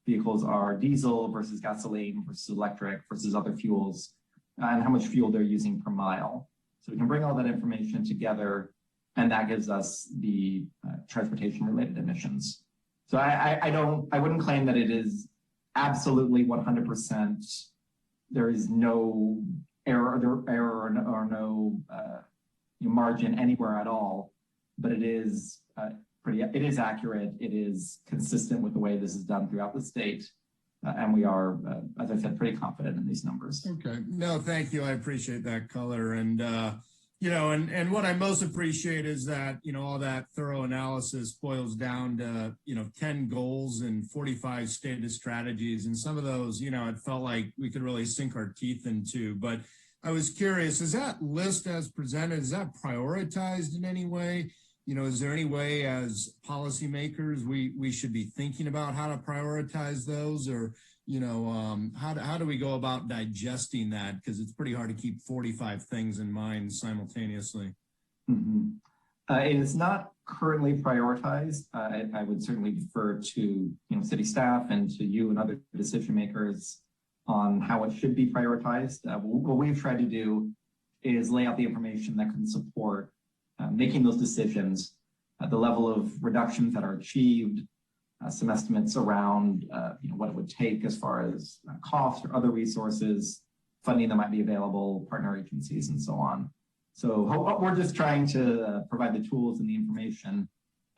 L: vehicles are diesel versus gasoline versus electric versus other fuels, and how much fuel they're using per mile. So we can bring all that information together, and that gives us the transportation-related emissions. So I wouldn't claim that it is absolutely 100%. There is no error or no margin anywhere at all, but it is it is accurate. It is consistent with the way this is done throughout the state. And we are, as I said, pretty confident in these numbers.
J: Okay. No, thank you. I appreciate that color. And, and what I most appreciate is that, all that thorough analysis boils down to, 10 goals and 45 stated strategies. And some of those, it felt like we could really sink our teeth into. But I was curious, is that list as presented, is that prioritized in any way? Is there any way as policymakers we should be thinking about how to prioritize those, or, how do we go about digesting that? Because it's pretty hard to keep 45 things in mind simultaneously.
L: Mm-hmm. It is not currently prioritized. I would certainly defer to city staff and to you and other decision makers on how it should be prioritized. What we've tried to do is lay out the information that can support making those decisions, the level of reductions that are achieved, some estimates around what it would take as far as cost or other resources, funding that might be available, partner agencies, and so on. So we're just trying to provide the tools and the information,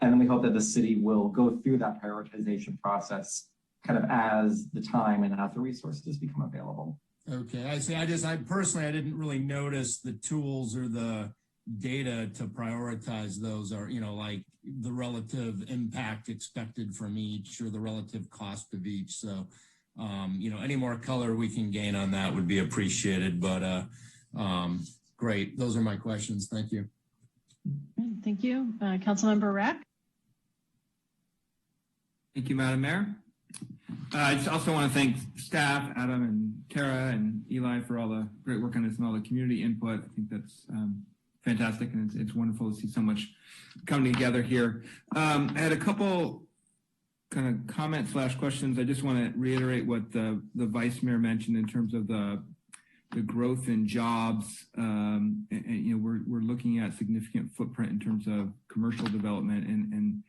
L: and then we hope that the city will go through that prioritization process kind of as the time and as the resources become available.
J: Okay, I see. I personally, I didn't really notice the tools or the data to prioritize those, or like the relative impact expected from each or the relative cost of each. So any more color we can gain on that would be appreciated. But great. Those are my questions. Thank you.
B: Thank you. Councilmember Rack.
G: Thank you, Madam Mayor. I just also want to thank staff, Adam and Tara and Eli, for all the great work on this and all the community input. I think that's fantastic, and it's wonderful to see so much coming together here. I had a couple kind of comments / questions. I just want to reiterate what the Vice Mayor mentioned in terms of the growth in jobs. And you know, we're looking at significant footprint in terms of commercial development and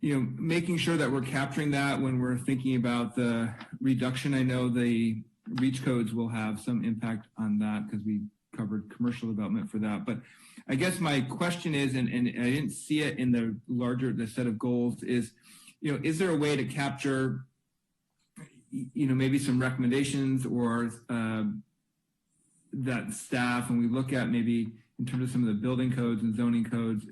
G: you know, making sure that we're capturing that when we're thinking about the reduction. I know the REACH codes will have some impact on that because we covered commercial development for that. But I guess my question is, and I didn't see it in the set of goals, is, you know, is there a way to capture, you know, maybe some recommendations or that staff, and we look at maybe in terms of some of the building codes and zoning codes,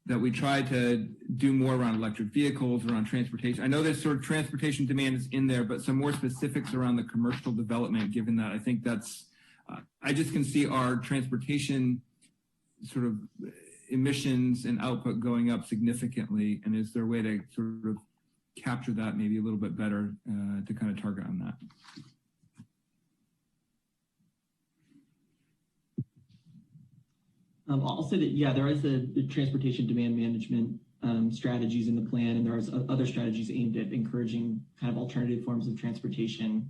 G: that we try to do more around electric vehicles, around transportation. I know there's sort of transportation demand is in there, but some more specifics around the commercial development, given that I think that's, I just can see our transportation sort of emissions and output going up significantly. And is there a way to sort of capture that maybe a little bit better to kind of target on that?
K: I'll say that, yeah, there is the transportation demand management strategies in the plan, and there are other strategies aimed at encouraging kind of alternative forms of transportation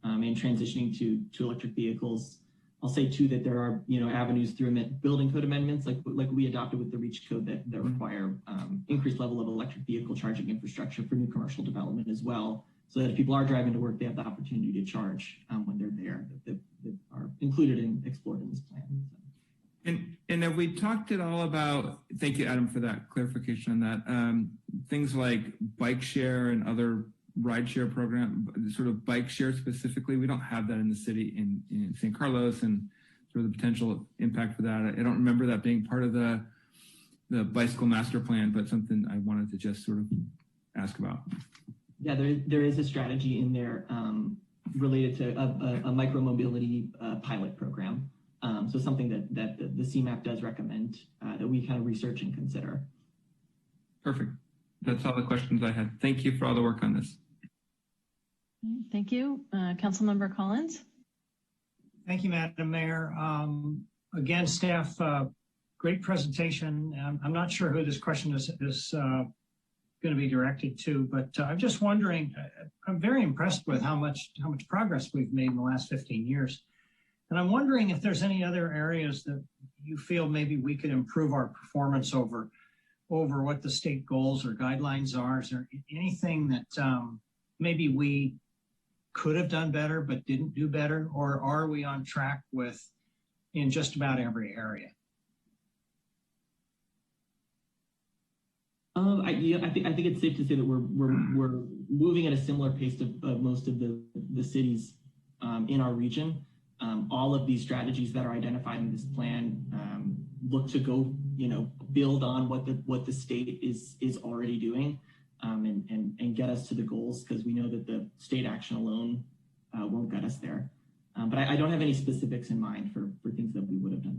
K: and transitioning to electric vehicles. I'll say too that there are, you know, avenues through building code amendments like we adopted with the REACH code that require increased level of electric vehicle charging infrastructure for new commercial development as well, so that if people are driving to work, they have the opportunity to charge when they're there, that are included and explored in this plan. So.
G: And have we talked at all about, thank you, Adam, for that clarification on that, things like bike share and other ride share program, sort of bike share specifically? We don't have that in the city in San Carlos, and sort of the potential impact for that. I don't remember that being part of the bicycle master plan, but something I wanted to just sort of ask about.
K: Yeah, there is a strategy in there related to a micro-mobility pilot program. So something that the CMAP does recommend that we kind of research and consider.
G: Perfect. That's all the questions I had. Thank you for all the work on this.
B: Thank you. Councilmember Collins.
F: Thank you, Madam Mayor. Again, staff, great presentation. I'm not sure who this question is going to be directed to, but I'm just wondering, I'm very impressed with how much progress we've made in the last 15 years. And I'm wondering if there's any other areas that you feel maybe we could improve our performance over what the state goals or guidelines are. Is there anything that maybe we could have done better but didn't do better? Or are we on track with in just about every area?
K: I think it's safe to say that we're moving at a similar pace of most of the cities in our region. All of these strategies that are identified in this plan look to go, you know, build on what the state is already doing and get us to the goals, because we know that the state action alone won't get us there. But I don't have any specifics in mind for things that we would have done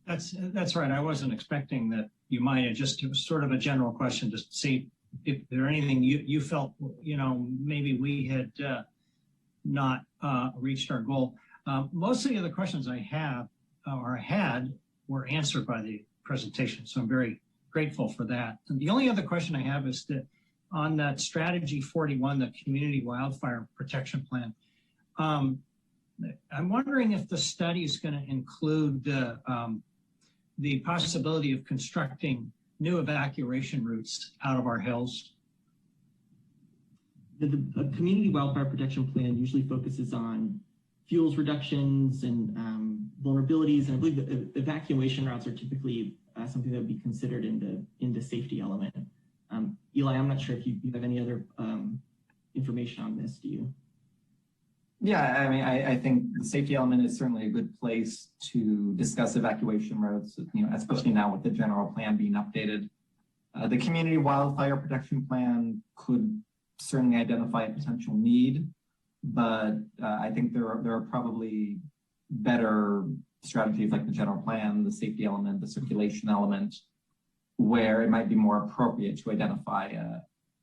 K: differently.
F: That's right. I wasn't expecting that you might have. Just, it was sort of a general question to see if there anything you felt, you know, maybe we had not reached our goal. Most of the other questions I have or had were answered by the presentation, so I'm very grateful for that. And the only other question I have is that on that strategy 41, the community wildfire protection plan, I'm wondering if the study is going to include the possibility of constructing new evacuation routes out of our hills.
K: The community wildfire protection plan usually focuses on fuels reductions and vulnerabilities, and I believe the evacuation routes are typically something that would be considered in the safety element. Eli, I'm not sure if you have any other information on this. Do you?
L: Yeah, I mean, I think the safety element is certainly a good place to discuss evacuation routes, you know, especially now with the general plan being updated. The community wildfire protection plan could certainly identify a potential need, but I think there are probably better strategies like the general plan, the safety element, the circulation element, where it might be more appropriate to identify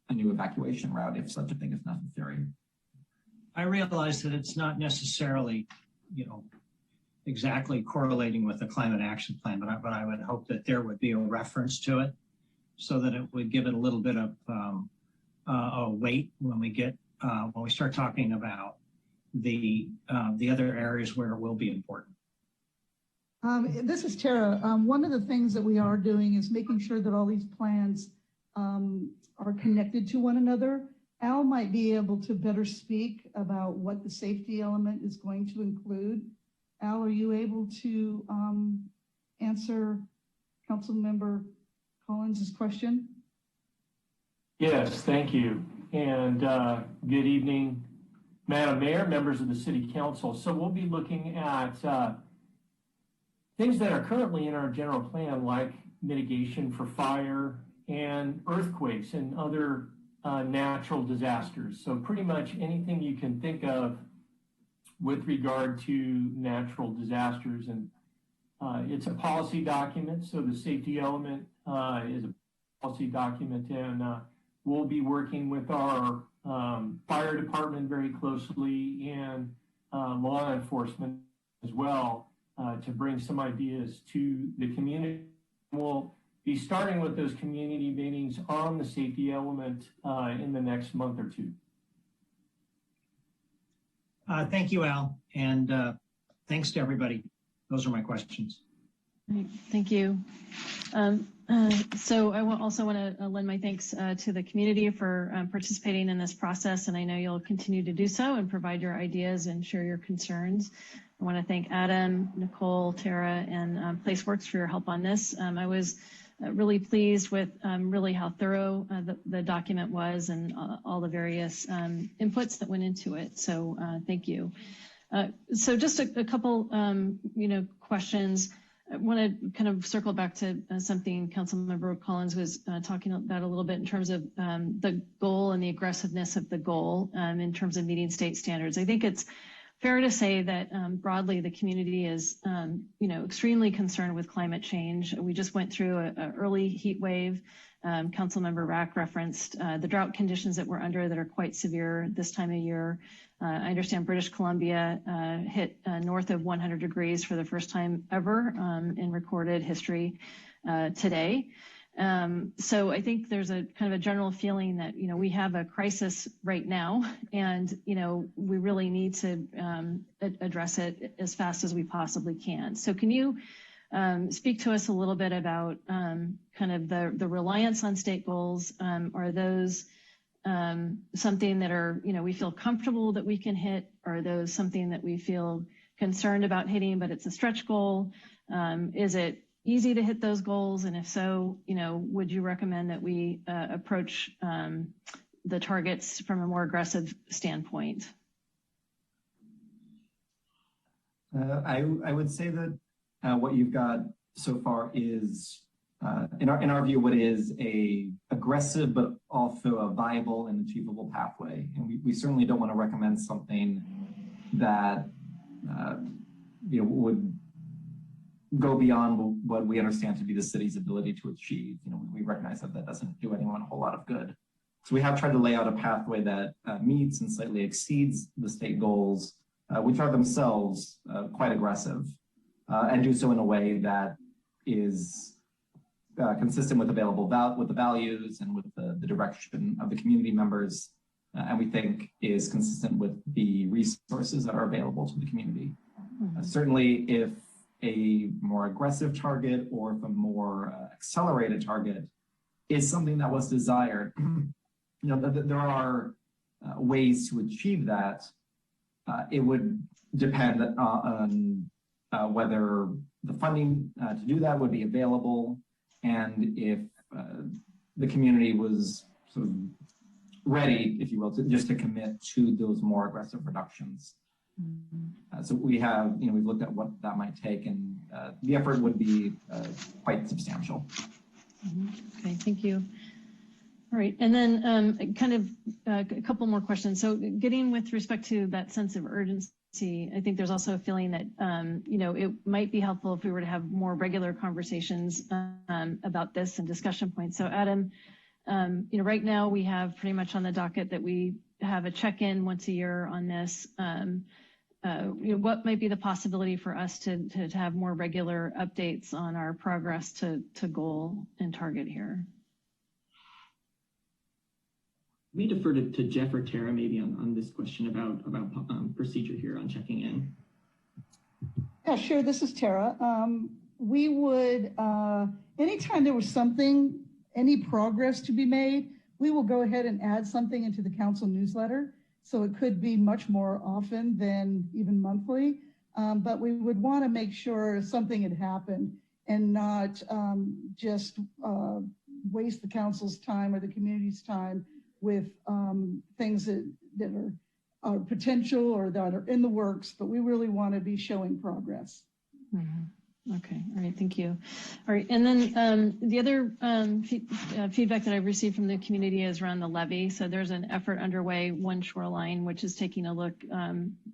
L: a new evacuation route if such a thing is necessary.
F: I realize that it's not necessarily, exactly correlating with the climate action plan, but I would hope that there would be a reference to it so that it would give it a little bit of a weight when we start talking about the other areas where it will be important.
M: This is Tara. One of the things that we are doing is making sure that all these plans are connected to one another. Al might be able to better speak about what the safety element is going to include. Al, are you able to answer Councilmember Collins' question?
N: Yes, thank you. And good evening, Madam Mayor, members of the City Council. So we'll be looking at things that are currently in our general plan, like mitigation for fire and earthquakes and other natural disasters. So pretty much anything you can think of with regard to natural disasters. And it's a policy document. So the safety element is a policy document, and we'll be working with our fire department very closely and law enforcement as well to bring some ideas to the community. We'll be starting with those community meetings on the safety element in the next month or two.
F: Thank you, Al, and thanks to everybody. Those are my questions.
B: Right, thank you. So I also want to lend my thanks to the community for participating in this process, and I know you'll continue to do so and provide your ideas and share your concerns. I want to thank Adam, Nicole, Tara, and PlaceWorks for your help on this. I was really pleased with really how thorough the document was and all the various inputs that went into it. So thank you. So just a couple, questions. I want to kind of circle back to something Councilmember Collins was talking about a little bit in terms of the goal and the aggressiveness of the goal in terms of meeting state standards. I think it's fair to say that broadly the community is, extremely concerned with climate change. We just went through an early heat wave. Councilmember Rack referenced the drought conditions that we're under that are quite severe this time of year. I understand British Columbia hit north of 100 degrees for the first time ever in recorded history today. So I think there's a kind of a general feeling that, we have a crisis right now and, we really need to address it as fast as we possibly can. So can you speak to us a little bit about kind of the reliance on state goals? Are those something that are, we feel comfortable that we can hit? Are those something that we feel concerned about hitting, but it's a stretch goal? Is it easy to hit those goals? And if so, would you recommend that we approach the targets from a more aggressive standpoint?
L: I would say that what you've got so far is, in our view, what is a aggressive but also a viable and achievable pathway. And we certainly don't want to recommend something that would go beyond what we understand to be the city's ability to achieve. We recognize that that doesn't do anyone a whole lot of good. So we have tried to lay out a pathway that meets and slightly exceeds the state goals, which are themselves quite aggressive, and do so in a way that is consistent with with the values and with the direction of the community members, and we think is consistent with the resources that are available to the community. Certainly, if a more aggressive target or if a more accelerated target is something that was desired, there are ways to achieve that. It would depend on whether the funding to do that would be available, and if the community was sort of ready, if you will, to commit to those more aggressive reductions. So we have, we've looked at what that might take, and the effort would be quite substantial.
B: Okay, thank you. All right, and then kind of a couple more questions. So getting with respect to that sense of urgency I think there's also a feeling that, it might be helpful if we were to have more regular conversations about this and discussion points. So Adam, right now we have pretty much on the docket that we have a check-in once a year on this. What might be the possibility for us to have more regular updates on our progress to goal and target here?
K: We defer to Jeff or Tara maybe on this question about procedure here on checking in.
M: Yeah, sure. This is Tara. We would, anytime there was something, any progress to be made, we will go ahead and add something into the council newsletter. So it could be much more often than even monthly. But we would want to make sure something had happened and not just waste the council's time or the community's time with things that are potential or that are in the works, but we really want to be showing progress.
B: Mm-hmm. Okay, all right, thank you. All right, and then the other feedback that I've received from the community is around the levee. So there's an effort underway, One Shoreline, which is taking a look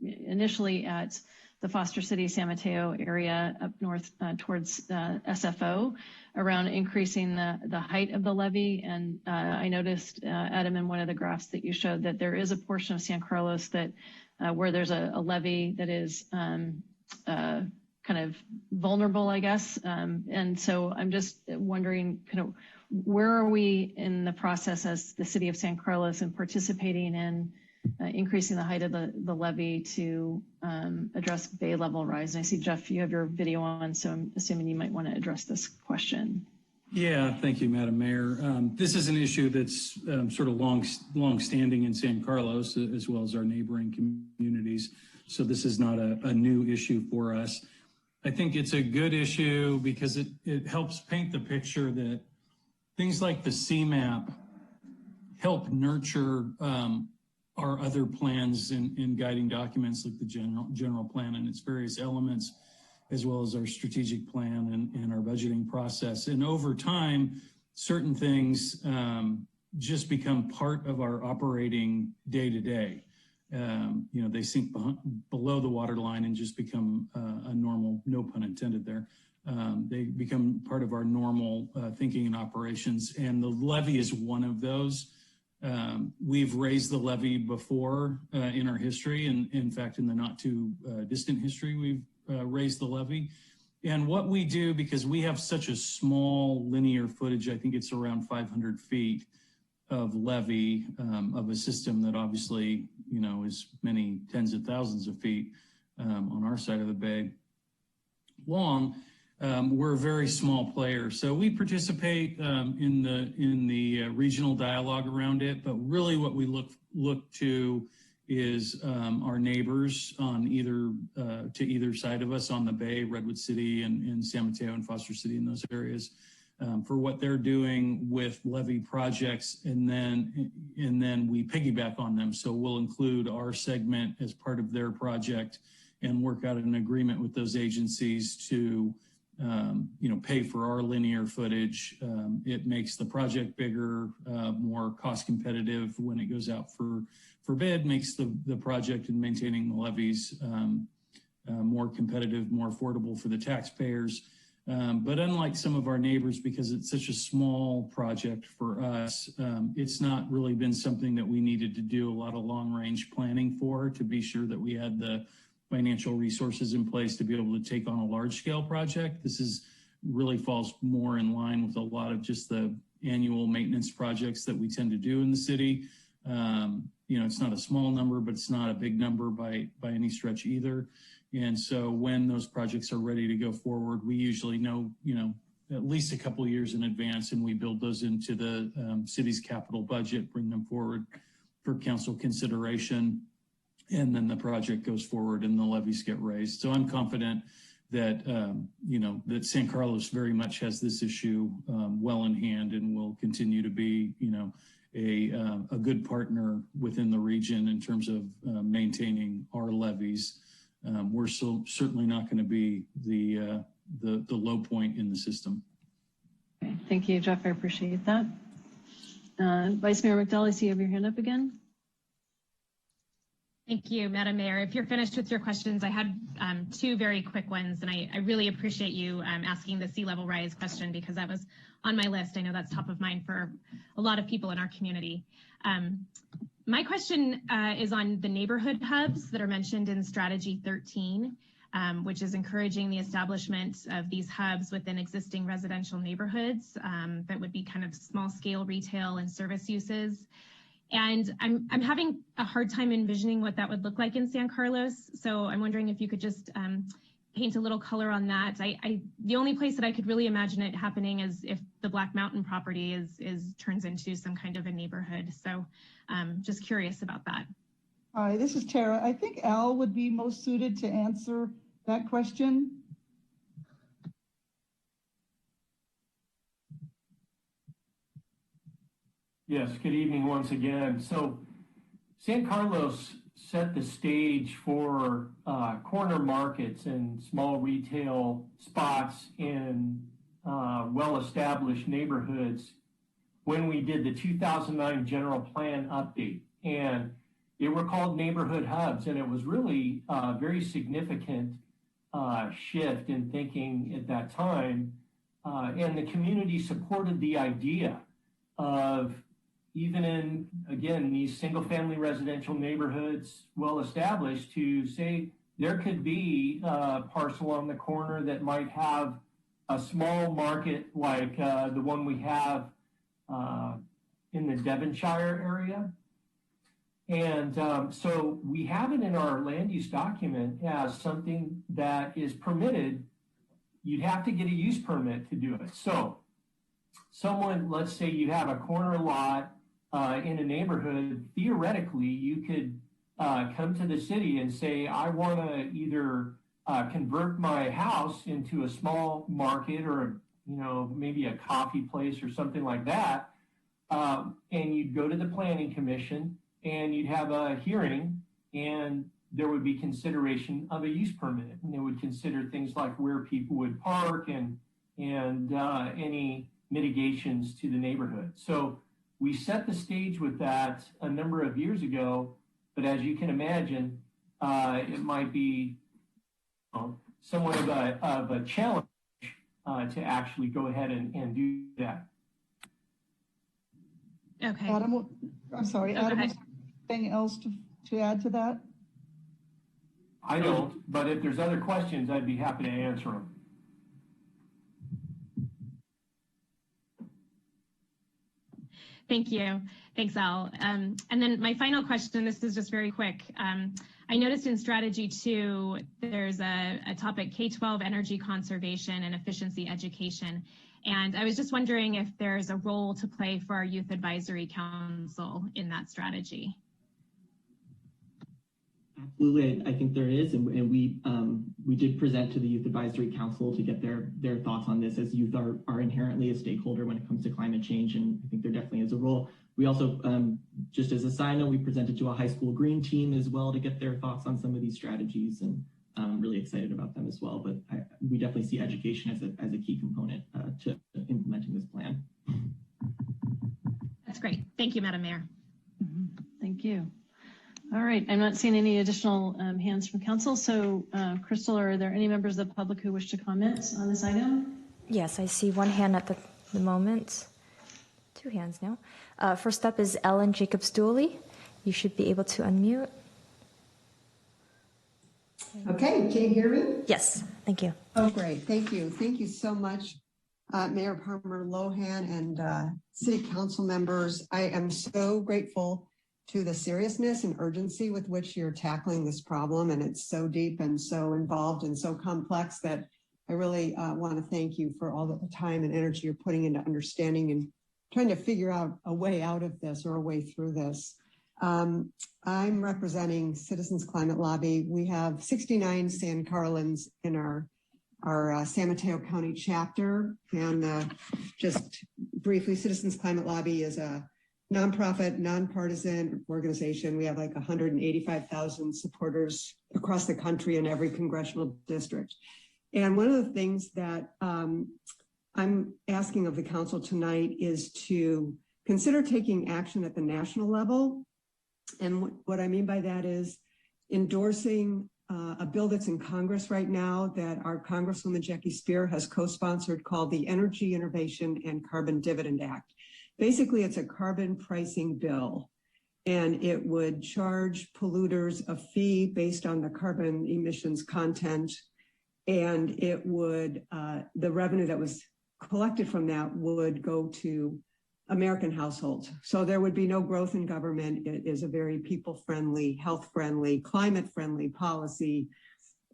B: initially at the Foster City, San Mateo area up north towards SFO around increasing the height of the levee. And I noticed, Adam, in one of the graphs that you showed that there is a portion of San Carlos that where there's a levee that is kind of vulnerable, I guess. And so I'm just wondering kind of where are we in the process as the city of San Carlos and participating in increasing the height of the levee to address bay level rise. And I see, Jeff, you have your video on, so I'm assuming you might want to address this question.
C: Yeah, thank you, Madam Mayor. This is an issue that's sort of long standing in San Carlos, as well as our neighboring communities. So this is not a new issue for us. I think it's a good issue because it helps paint the picture that things like the CMAP help nurture our other plans in guiding documents like the general plan and its various elements, as well as our strategic plan and our budgeting process. And over time, certain things just become part of our operating day to day. They sink below the water line and just become a normal, no pun intended there. They become part of our normal thinking and operations. And the levee is one of those. We've raised the levee before in our history, and in fact, in the not too distant history, we've raised the levee. And what we do, because we have such a small linear footage, I think it's around 500 feet of levee of a system that obviously, is many tens of thousands of feet on our side of the bay long. We're a very small player, so we participate in the regional dialogue around it. But really, what we look to is our neighbors on either side of us on the bay, Redwood City and San Mateo and Foster City, in those areas, for what they're doing with levee projects, and then we piggyback on them. So we'll include our segment as part of their project and work out an agreement with those agencies to pay for our linear footage. It makes the project bigger, more cost competitive when it goes out for bid, makes the project in maintaining the levees more competitive, more affordable for the taxpayers. But unlike some of our neighbors, because it's such a small project for us, it's not really been something that we needed to do a lot of long range planning for, to be sure that we had the financial resources in place to be able to take on a large scale project. This really falls more in line with a lot of just the annual maintenance projects that we tend to do in the city. It's not a small number, but it's not a big number by any stretch either. And so when those projects are ready to go forward, we usually know, at least a couple of years in advance, and we build those into the city's capital budget, bring them forward for council consideration. And then the project goes forward and the levees get raised. So I'm confident that, that San Carlos very much has this issue well in hand and will continue to be, a good partner within the region in terms of maintaining our levees. We're certainly not going to be the low point in the system.
B: Okay. Thank you, Jeff. I appreciate that. Vice Mayor McDowell, I see you have your hand up again.
E: Thank you, Madam Mayor. If you're finished with your questions, I had two very quick ones, and I really appreciate you asking the sea level rise question because that was on my list. I know that's top of mind for a lot of people in our community. My question is on the neighborhood hubs that are mentioned in Strategy 13, which is encouraging the establishment of these hubs within existing residential neighborhoods that would be kind of small scale retail and service uses. And I'm having a hard time envisioning what that would look like in San Carlos. So I'm wondering if you could just paint a little color on that. The only place that I could really imagine it happening is if the Black Mountain property turns into some kind of a neighborhood. So just curious about that.
M: Hi, this is Tara. I think Al would be most suited to answer that question.
N: Yes, good evening once again. So San Carlos set the stage for corner markets and small retail spots in well-established neighborhoods when we did the 2009 general plan update. And they were called neighborhood hubs, and it was really a very significant shift in thinking at that time. And the community supported the idea of, even in, again, these single family residential neighborhoods, well established, to say there could be a parcel on the corner that might have a small market like the one we have in the Devonshire area. And so we have it in our land use document as something that is permitted. You'd have to get a use permit to do it. So someone, let's say you have a corner lot in a neighborhood, theoretically, you could come to the city and say, I want to either convert my house into a small market or, maybe a coffee place or something like that. And you'd go to the planning commission and you'd have a hearing, and there would be consideration of a use permit. And they would consider things like where people would park and any mitigations to the neighborhood. So we set the stage with that a number of years ago, but as you can imagine, it might be somewhat of a challenge to actually go ahead and do that.
E: Okay.
M: Adam, I'm sorry, Adam, is there anything else to add to that?
N: I don't, but if there's other questions, I'd be happy to answer them.
E: Thank you. Thanks, Al. And then my final question, this is just very quick. I noticed in Strategy 2, there's a topic, K-12 energy conservation and efficiency education. And I was just wondering if there's a role to play for our Youth Advisory Council in that strategy.
K: Absolutely, I think there is, and we did present to the Youth Advisory Council to get their thoughts on this, as youth are inherently a stakeholder when it comes to climate change, and I think there definitely is a role. We also, just as a side note, we presented to a high school green team as well to get their thoughts on some of these strategies, and I'm really excited about them as well. But we definitely see education as a key component to implementing this plan.
E: That's great. Thank you, Madam Mayor.
B: Thank you. All right, I'm not seeing any additional hands from council. So Crystal, are there any members of the public who wish to comment on this item?
A: Yes, I see one hand at the moment. Two hands now. First up is Ellen Jacobs-Dooley. You should be able to unmute.
O: Okay, can you hear me?
A: Yes, thank you.
O: Oh, great, thank you. Thank you so much, Mayor Palmer Lohan and City Council members. I am so grateful to the seriousness and urgency with which you're tackling this problem. And it's so deep and so involved and so complex that I really want to thank you for all the time and energy you're putting into understanding and trying to figure out a way out of this or a way through this. I'm representing Citizens Climate Lobby. We have 69 San Carlins in our San Mateo County chapter. And just briefly, Citizens Climate Lobby is a nonprofit, nonpartisan organization. We have like 185,000 supporters across the country in every congressional district. And one of the things that I'm asking of the council tonight is to consider taking action at the national level. And what I mean by that is endorsing a bill that's in Congress right now that our Congresswoman Jackie Spear has co-sponsored called the Energy Innovation and Carbon Dividend Act. Basically, it's a carbon pricing bill, and it would charge polluters a fee based on the carbon emissions content, and it would, the revenue that was collected from that would go to American households. So there would be no growth in government. It is a very people-friendly, health-friendly, climate-friendly policy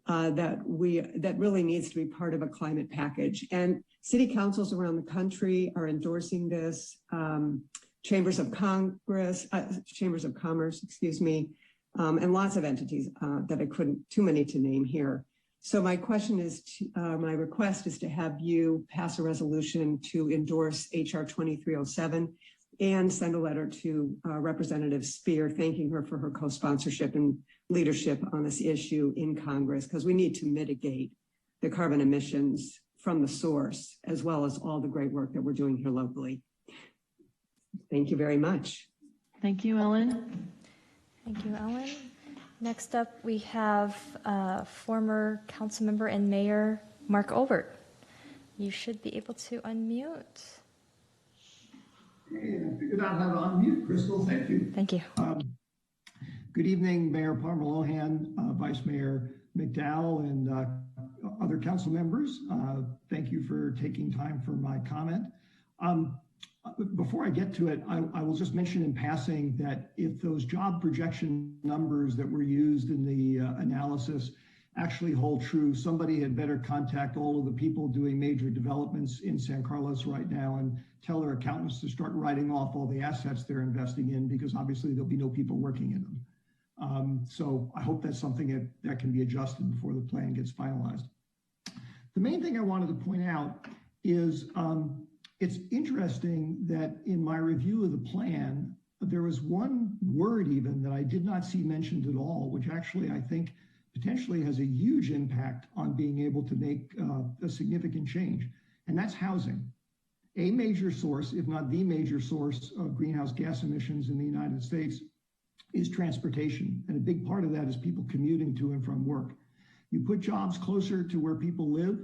O: that really needs to be part of a climate package. And city councils around the country are endorsing this. Chambers of Commerce, excuse me, and lots of entities that I couldn't, too many to name here. So my question is, my request is to have you pass a resolution to endorse HR 2307 and send a letter to Representative Spear, thanking her for her co-sponsorship and leadership on this issue in Congress, because we need to mitigate the carbon emissions from the source, as well as all the great work that we're doing here locally. Thank you very much.
B: Thank you, Ellen.
A: Thank you, Ellen. Next up, we have former council member and mayor Mark Olbert. You should be able to unmute.
P: Hey, I figured out how to unmute, Crystal. Thank you.
A: Thank you.
P: Good evening, Mayor Palmer Lohan, Vice Mayor McDowell, and other council members. Thank you for taking time for my comment. Before I get to it, I will just mention in passing that if those job projection numbers that were used in the analysis actually hold true, somebody had better contact all of the people doing major developments in San Carlos right now and tell their accountants to start writing off all the assets they're investing in, because obviously there'll be no people working in them. So I hope that's something that can be adjusted before the plan gets finalized. The main thing I wanted to point out is it's interesting that in my review of the plan, there was one word even that I did not see mentioned at all, which actually I think potentially has a huge impact on being able to make a significant change, and that's housing. A major source, if not the major source of greenhouse gas emissions in the United States is transportation, and a big part of that is people commuting to and from work. You put jobs closer to where people live,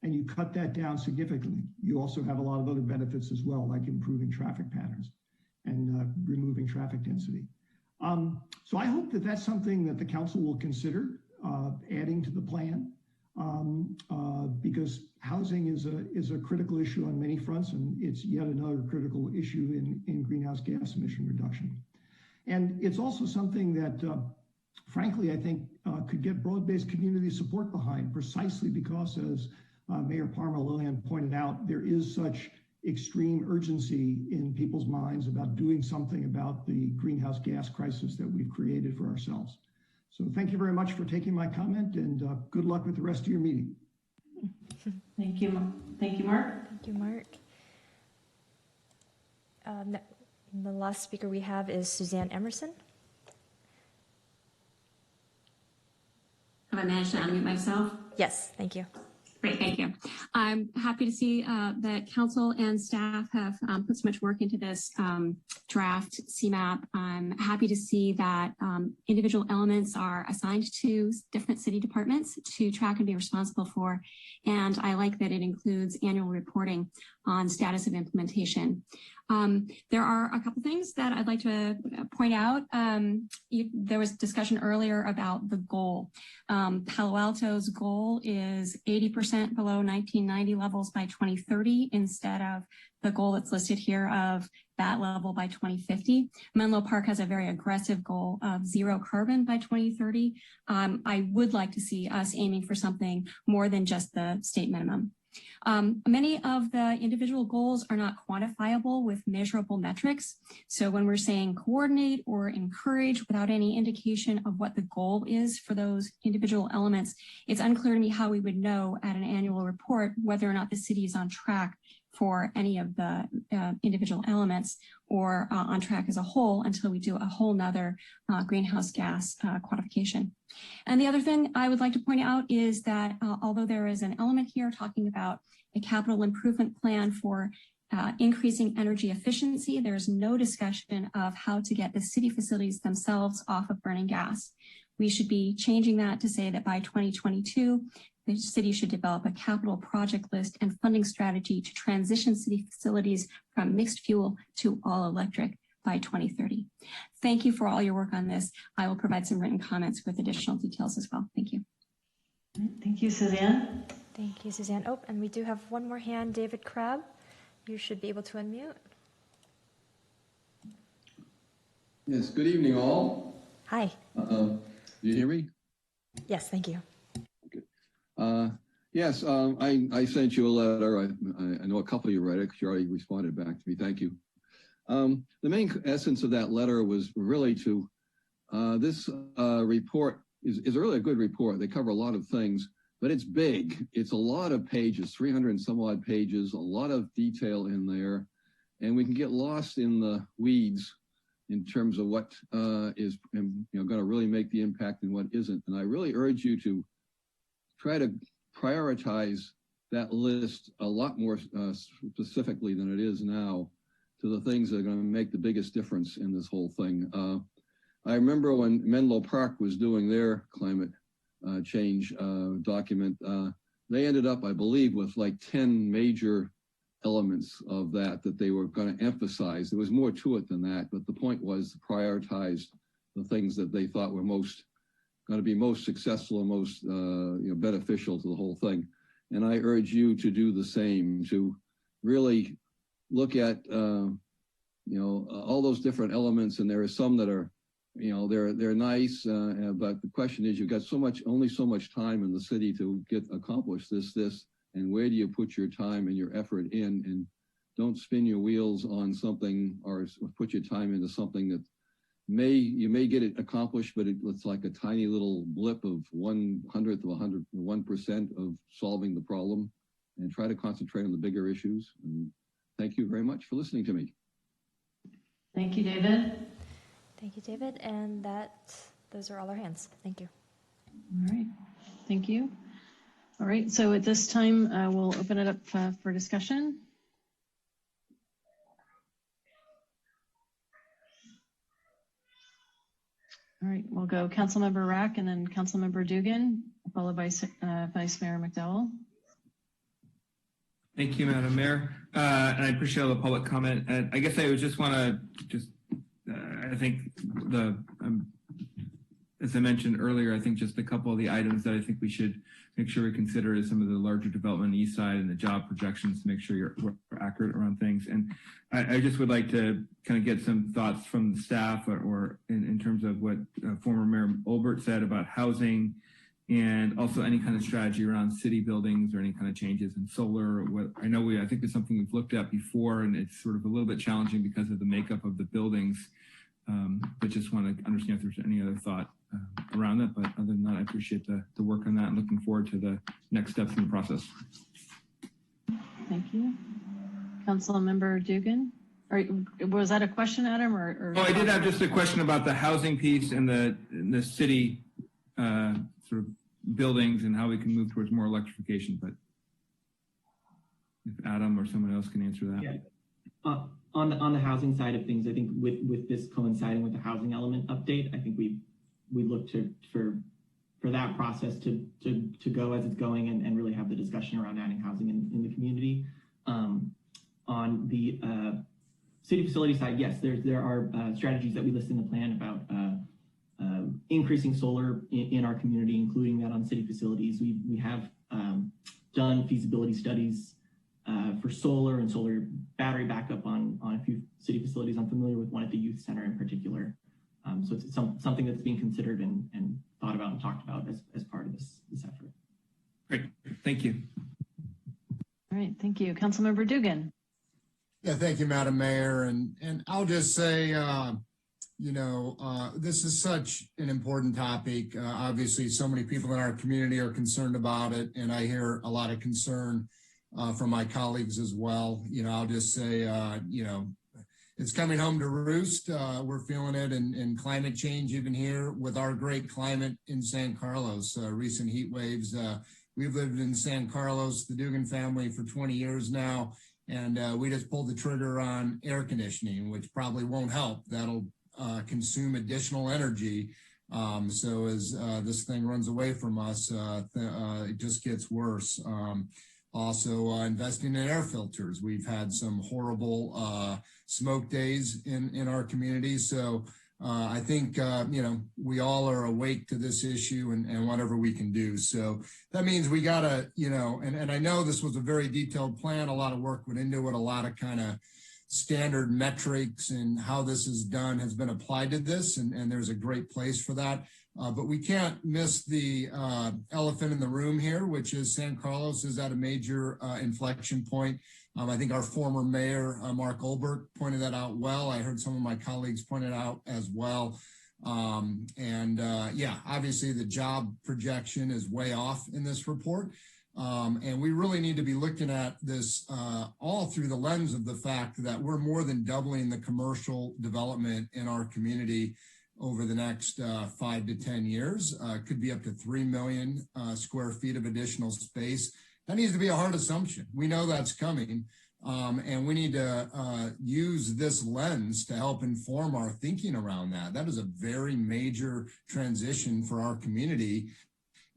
P: and you cut that down significantly. You also have a lot of other benefits as well, like improving traffic patterns and removing traffic density. So I hope that that's something that the council will consider adding to the plan, because housing is a critical issue on many fronts, and it's yet another critical issue in greenhouse gas emission reduction. And it's also something that, frankly, I think could get broad-based community support behind, precisely because, as Mayor Palmer Lohan pointed out, there is such extreme urgency in people's minds about doing something about the greenhouse gas crisis that we've created for ourselves. So thank you very much for taking my comment, and good luck with the rest of your meeting.
B: Thank you. Thank you, Mark.
A: Thank you, Mark. The last speaker we have is Suzanne Emerson.
Q: Have I managed to unmute myself?
A: Yes, thank you.
Q: Great, thank you. I'm happy to see that council and staff have put so much work into this draft CMAP. I'm happy to see that individual elements are assigned to different city departments to track and be responsible for. And I like that it includes annual reporting on status of implementation. There are a couple things that I'd like to point out. There was discussion earlier about the goal. Palo Alto's goal is 80% below 1990 levels by 2030 instead of the goal that's listed here of that level by 2050. Menlo Park has a very aggressive goal of zero carbon by 2030. I would like to see us aiming for something more than just the state minimum. Many of the individual goals are not quantifiable with measurable metrics. So when we're saying coordinate or encourage without any indication of what the goal is for those individual elements, it's unclear to me how we would know at an annual report whether or not the city is on track for any of the individual elements or on track as a whole until we do a whole nother greenhouse gas quantification. And the other thing I would like to point out is that although there is an element here talking about a capital improvement plan for increasing energy efficiency, there's no discussion of how to get the city facilities themselves off of burning gas. We should be changing that to say that by 2022, the city should develop a capital project list and funding strategy to transition city facilities from mixed fuel to all electric by 2030. Thank you for all your work on this. I will provide some written comments with additional details as well. Thank you.
B: Thank you, Suzanne.
A: Thank you, Suzanne. Oh, and we do have one more hand, David Crabb. You should be able to unmute.
R: Yes, good evening, all.
A: Hi.
R: Do you hear me?
A: Yes, thank you.
R: Yes, I sent you a letter. I know a couple of you read it because you already responded back to me. Thank you. The main essence of that letter was really to, this report is really a good report. They cover a lot of things, but it's big. It's a lot of pages, 300 and some odd pages, a lot of detail in there, and we can get lost in the weeds in terms of what is going to really make the impact and what isn't. And I really urge you to try to prioritize that list a lot more specifically than it is now to the things that are going to make the biggest difference in this whole thing. I remember when Menlo Park was doing their climate change document, they ended up, I believe, with like 10 major elements of that they were going to emphasize. There was more to it than that, but the point was to prioritize the things that they thought were going to be most successful and most beneficial to the whole thing. And I urge you to do the same, to really look at all those different elements. And there are some that are they're nice, but the question is, you've got only so much time in the city to accomplish this, and where do you put your time and your effort in? And don't spin your wheels on something or put your time into something that you may get it accomplished, but it's like a tiny little blip of 1/100th of 1% of solving the problem, and try to concentrate on the bigger issues. And thank you very much for listening to me.
B: Thank you, David.
A: Thank you, David. And those are all our hands. Thank you.
B: All right. Thank you. All right. So at this time, we'll open it up for discussion. All right. We'll go Councilmember Rack and then Councilmember Dugan, followed by Vice Mayor McDowell.
G: Thank you, Madam Mayor. And I appreciate all the public comment. And I guess I would just want to I think as I mentioned earlier, I think just a couple of the items that I think we should make sure we consider is some of the larger development on the east side and the job projections to make sure we're accurate around things. And I just would like to kind of get some thoughts from the staff or in terms of what former Mayor Olbert said about housing, and also any kind of strategy around city buildings or any kind of changes in solar. I think it's something we've looked at before, and it's sort of a little bit challenging because of the makeup of the buildings. But just want to understand if there's any other thought around that. But other than that, I appreciate the work on that and looking forward to the next steps in the process.
B: Thank you. Councilmember Dugan. Was that a question, Adam?
G: Oh, I did have just a question about the housing piece and the city sort of buildings and how we can move towards more electrification. But if Adam or someone else can answer that.
K: Yeah. On the housing side of things, I think with this coinciding with the housing element update, I think we look for that process to go as it's going and really have the discussion around adding housing in the community. On the city facility side, yes, there are strategies that we list in the plan about increasing solar in our community, including that on city facilities. We have done feasibility studies for solar and solar battery backup on a few city facilities. I'm familiar with one at the youth center in particular. So it's something that's being considered and thought about and talked about as part of this effort.
G: Great, thank you.
B: All right, thank you. Councilmember Dugan.
J: Yeah, thank you, Madam Mayor. And I'll just say, this is such an important topic. Obviously, so many people in our community are concerned about it, and I hear a lot of concern from my colleagues as well. I'll just say, it's coming home to roost. We're feeling it in climate change, even here with our great climate in San Carlos, recent heat waves. We've lived in San Carlos, the Dugan family, for 20 years now, and we just pulled the trigger on air conditioning, which probably won't help. That'll consume additional energy. So as this thing runs away from us, it just gets worse. Also investing in air filters. We've had some horrible smoke days in our community. So I think, we all are awake to this issue and whatever we can do. So that means we got to, and I know this was a very detailed plan. A lot of work went into it, a lot of kind of standard metrics and how this is done has been applied to this. And there's a great place for that. But we can't miss the elephant in the room here, which is San Carlos is at a major inflection point. I think our former mayor, Mark Olbert, pointed that out well. I heard some of my colleagues point it out as well. Obviously the job projection is way off in this report. And we really need to be looking at this all through the lens of the fact that we're more than doubling the commercial development in our community over the next 5 to 10 years. Could be up to 3 million square feet of additional space. That needs to be a hard assumption. We know that's coming, and we need to use this lens to help inform our thinking around that. That is a very major transition for our community,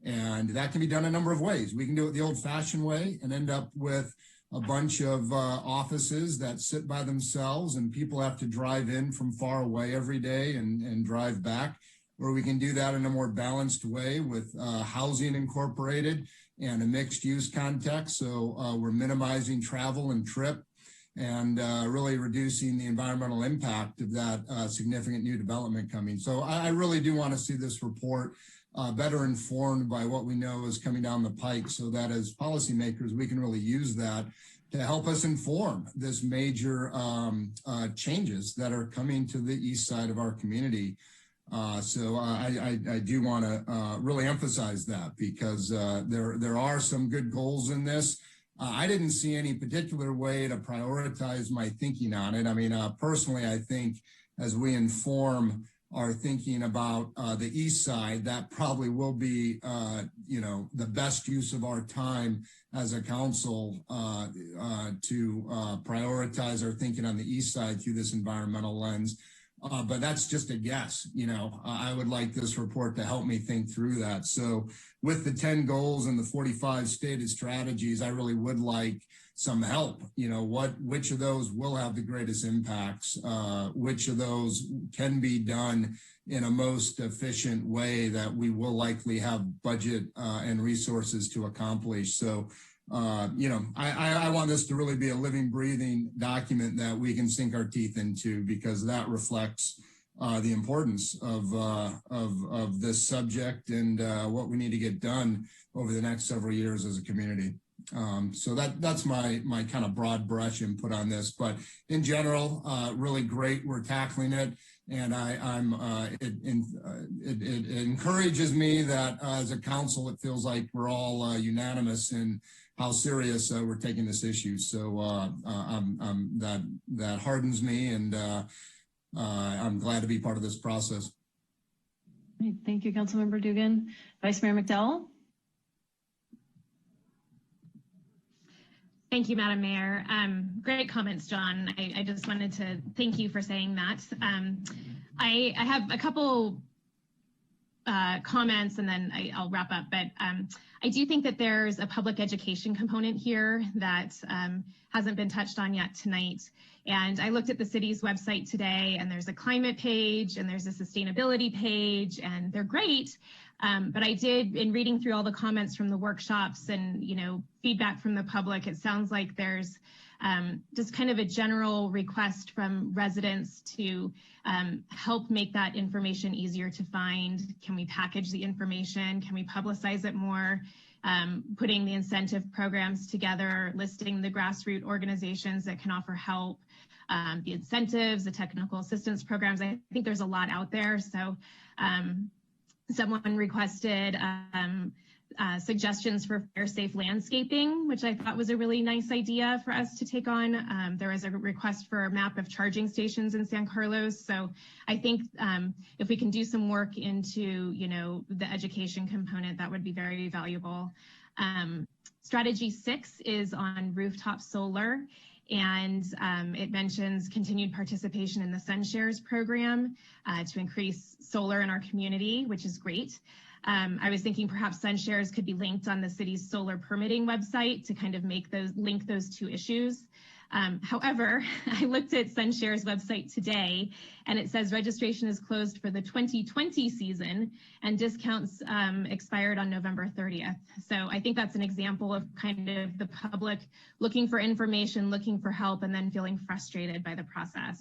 J: and that can be done a number of ways. We can do it the old-fashioned way and end up with a bunch of offices that sit by themselves and people have to drive in from far away every day and drive back, or we can do that in a more balanced way with housing incorporated and a mixed use context. So we're minimizing travel and trip and really reducing the environmental impact of that significant new development coming. So I really do want to see this report better informed by what we know is coming down the pike, so that as policymakers, we can really use that to help us inform this major changes that are coming to the east side of our community. So I do want to really emphasize that, because there are some good goals in this. I didn't see any particular way to prioritize my thinking on it. I mean, personally, I think as we inform our thinking about the east side, that probably will be, the best use of our time as a council to prioritize our thinking on the east side through this environmental lens. But that's just a guess. I would like this report to help me think through that. So with the 10 goals and the 45 stated strategies, I really would like some help. Which of those will have the greatest impacts? Which of those can be done in a most efficient way that we will likely have budget and resources to accomplish? So, I want this to really be a living, breathing document that we can sink our teeth into, because that reflects the importance of this subject and what we need to get done over the next several years as a community. So that's my kind of broad brush input on this, but in general, really great. We're tackling it, and it encourages me that as a council, it feels like we're all unanimous in how serious we're taking this issue. So that hardens me, and I'm glad to be part of this process.
B: Thank you, Councilmember Dugan. Vice Mayor McDowell.
E: Thank you, Madam Mayor. Great comments, John. I just wanted to thank you for saying that. I have a couple comments, and then I'll wrap up. But I do think that there's a public education component here that hasn't been touched on yet tonight. And I looked at the city's website today, and there's a climate page and there's a sustainability page, and they're great. But I did, in reading through all the comments from the workshops and, feedback from the public, it sounds like there's just kind of a general request from residents to help make that information easier to find. Can we package the information? Can we publicize it more? Putting the incentive programs together, listing the grassroots organizations that can offer help, the incentives, the technical assistance programs. I think there's a lot out there. So someone requested suggestions for fair, safe landscaping, which I thought was a really nice idea for us to take on. There was a request for a map of charging stations in San Carlos. So I think if we can do some work into, the education component, that would be very valuable. Strategy 6 is on rooftop solar. And it mentions continued participation in the SunShares program to increase solar in our community, which is great. I was thinking perhaps SunShares could be linked on the city's solar permitting website to kind of link those two issues. However, I looked at SunShares website today and it says registration is closed for the 2020 season and discounts expired on November 30th. So I think that's an example of kind of the public looking for information, looking for help, and then feeling frustrated by the process.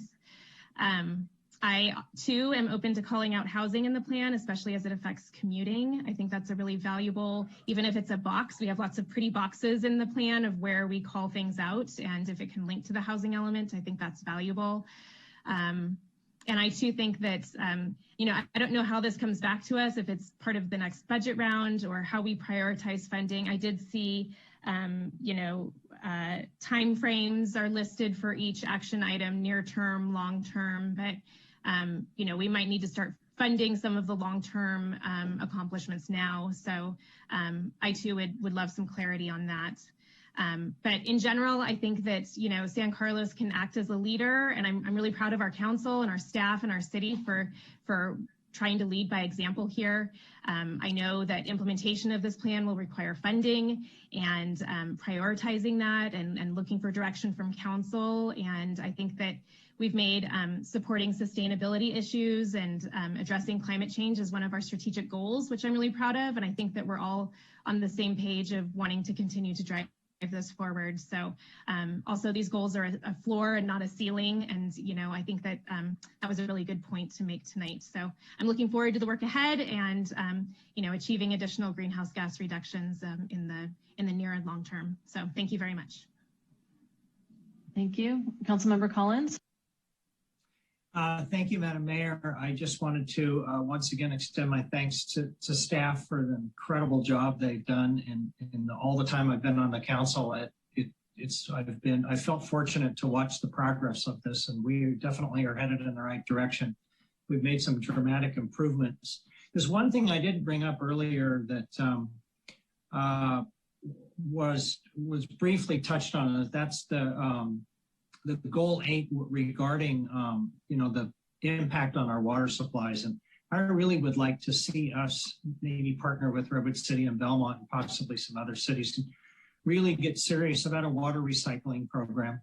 E: I too am open to calling out housing in the plan, especially as it affects commuting. I think that's a really valuable, even if it's a box, we have lots of pretty boxes in the plan of where we call things out. And if it can link to the housing element, I think that's valuable. And I too think that, you know, I don't know how this comes back to us, if it's part of the next budget round or how we prioritize funding. I did see, you know, time frames are listed for each action item, near term, long term, but you know, we might need to start funding some of the long-term accomplishments now. So I too would love some clarity on that. But in general, I think that, you know, San Carlos can act as a leader, and I'm really proud of our council and our staff and our city for trying to lead by example here. I know that implementation of this plan will require funding and prioritizing that and looking for direction from council. And I think that we've made supporting sustainability issues and addressing climate change as one of our strategic goals, which I'm really proud of. And I think that we're all on the same page of wanting to continue to drive this forward. So also these goals are a floor and not a ceiling. And, you know, I think that that was a really good point to make tonight. So I'm looking forward to the work ahead and, you know, achieving additional greenhouse gas reductions in the near and long term. So thank you very much.
B: Thank you. Councilmember Collins.
F: Thank you, Madam Mayor. I just wanted to once again extend my thanks to staff for the incredible job they've done in all the time I've been on the council. I felt fortunate to watch the progress of this, and we definitely are headed in the right direction. We've made some dramatic improvements. There's one thing I didn't bring up earlier that was briefly touched on. That's the goal 8 regarding, you know, the impact on our water supplies. And I really would like to see us maybe partner with Redwood City and Belmont and possibly some other cities to really get serious about a water recycling program.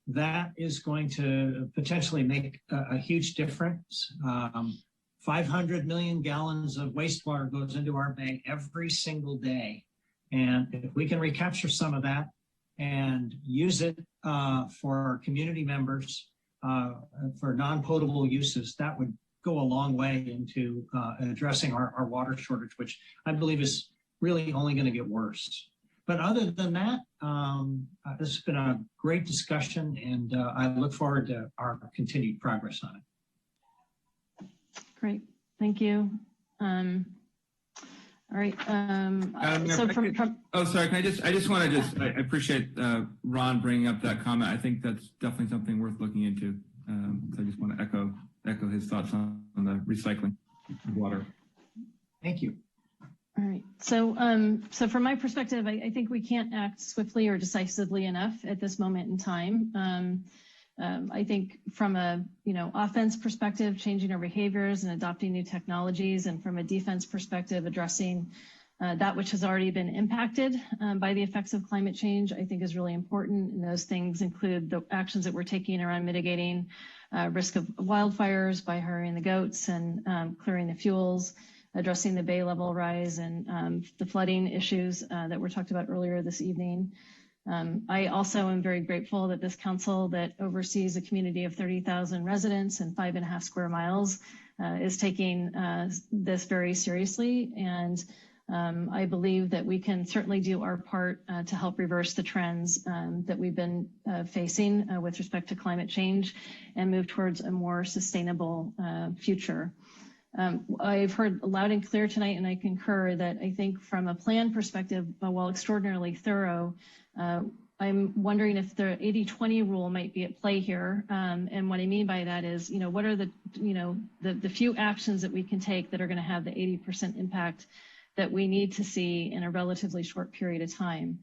F: That is going to potentially make a huge difference. 500 million gallons of wastewater goes into our bay every single day. And if we can recapture some of that and use it for our community members for non-potable uses, that would go a long way into addressing our water shortage, which I believe is really only going to get worse. But other than that, this has been a great discussion, and I look forward to our continued progress on it.
B: Great, thank you. All right. So
G: sorry. I just want to I appreciate Ron bringing up that comment. I think that's definitely something worth looking into. So I just want to echo his thoughts on the recycling of water.
F: Thank you.
B: All right. So from my perspective, I think we can't act swiftly or decisively enough at this moment in time. I think from a offense perspective, changing our behaviors and adopting new technologies, and from a defense perspective, addressing that which has already been impacted by the effects of climate change, I think is really important. And those things include the actions that we're taking around mitigating risk of wildfires by hiring the goats and clearing the fuels, addressing the bay level rise and the flooding issues that were talked about earlier this evening. I also am very grateful that this council that oversees a community of 30,000 residents and 5.5 square miles is taking this very seriously. And I believe that we can certainly do our part to help reverse the trends that we've been facing with respect to climate change and move towards a more sustainable future. I've heard loud and clear tonight, and I concur that I think from a plan perspective, while extraordinarily thorough, I'm wondering if the 80-20 rule might be at play here. And what I mean by that is, what are the few actions that we can take that are going to have the 80% impact that we need to see in a relatively short period of time.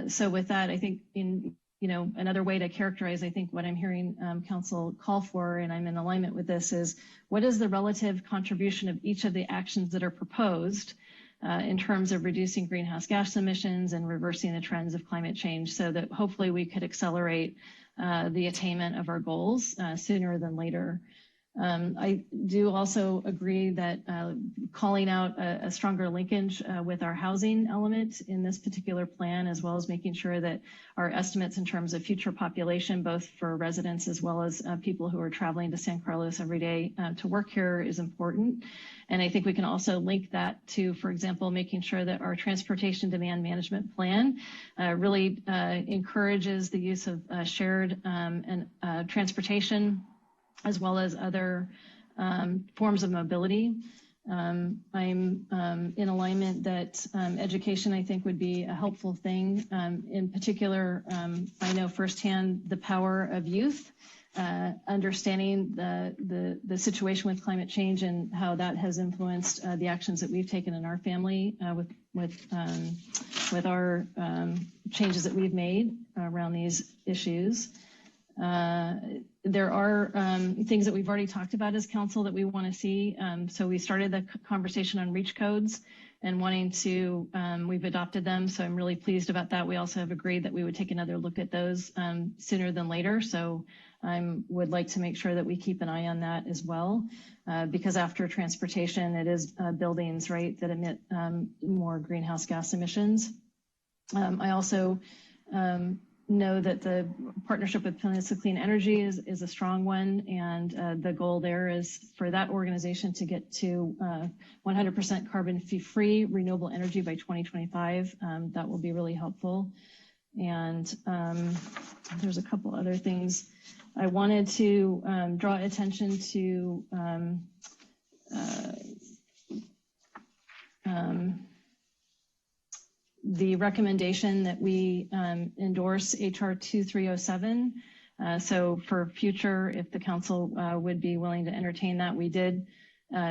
B: So with that, I think in another way to characterize, I think, what I'm hearing council call for, and I'm in alignment with this, is what is the relative contribution of each of the actions that are proposed in terms of reducing greenhouse gas emissions and reversing the trends of climate change, so that hopefully we could accelerate the attainment of our goals sooner than later. I do also agree that calling out a stronger linkage with our housing element in this particular plan, as well as making sure that our estimates in terms of future population, both for residents as well as people who are traveling to San Carlos every day to work here, is important. And I think we can also link that to, for example, making sure that our transportation demand management plan really encourages the use of shared and transportation, as well as other forms of mobility. I'm in alignment that education, I think, would be a helpful thing. In particular, I know firsthand the power of youth, understanding the situation with climate change and how that has influenced the actions that we've taken in our family with our changes that we've made around these issues. There are things that we've already talked about as council that we want to see. So we started the conversation on REACH codes and wanting to, we've adopted them. So I'm really pleased about that. We also have agreed that we would take another look at those sooner than later. So I would like to make sure that we keep an eye on that as well, because after transportation, it is buildings, right, that emit more greenhouse gas emissions. I also know that the partnership with Planeta Clean Energy is a strong one, and the goal there is for that organization to get to 100% carbon-free renewable energy by 2025. That will be really helpful. And there's a couple other things. I wanted to draw attention to the recommendation that we endorse HR 2307. So for future, if the council would be willing to entertain that, we did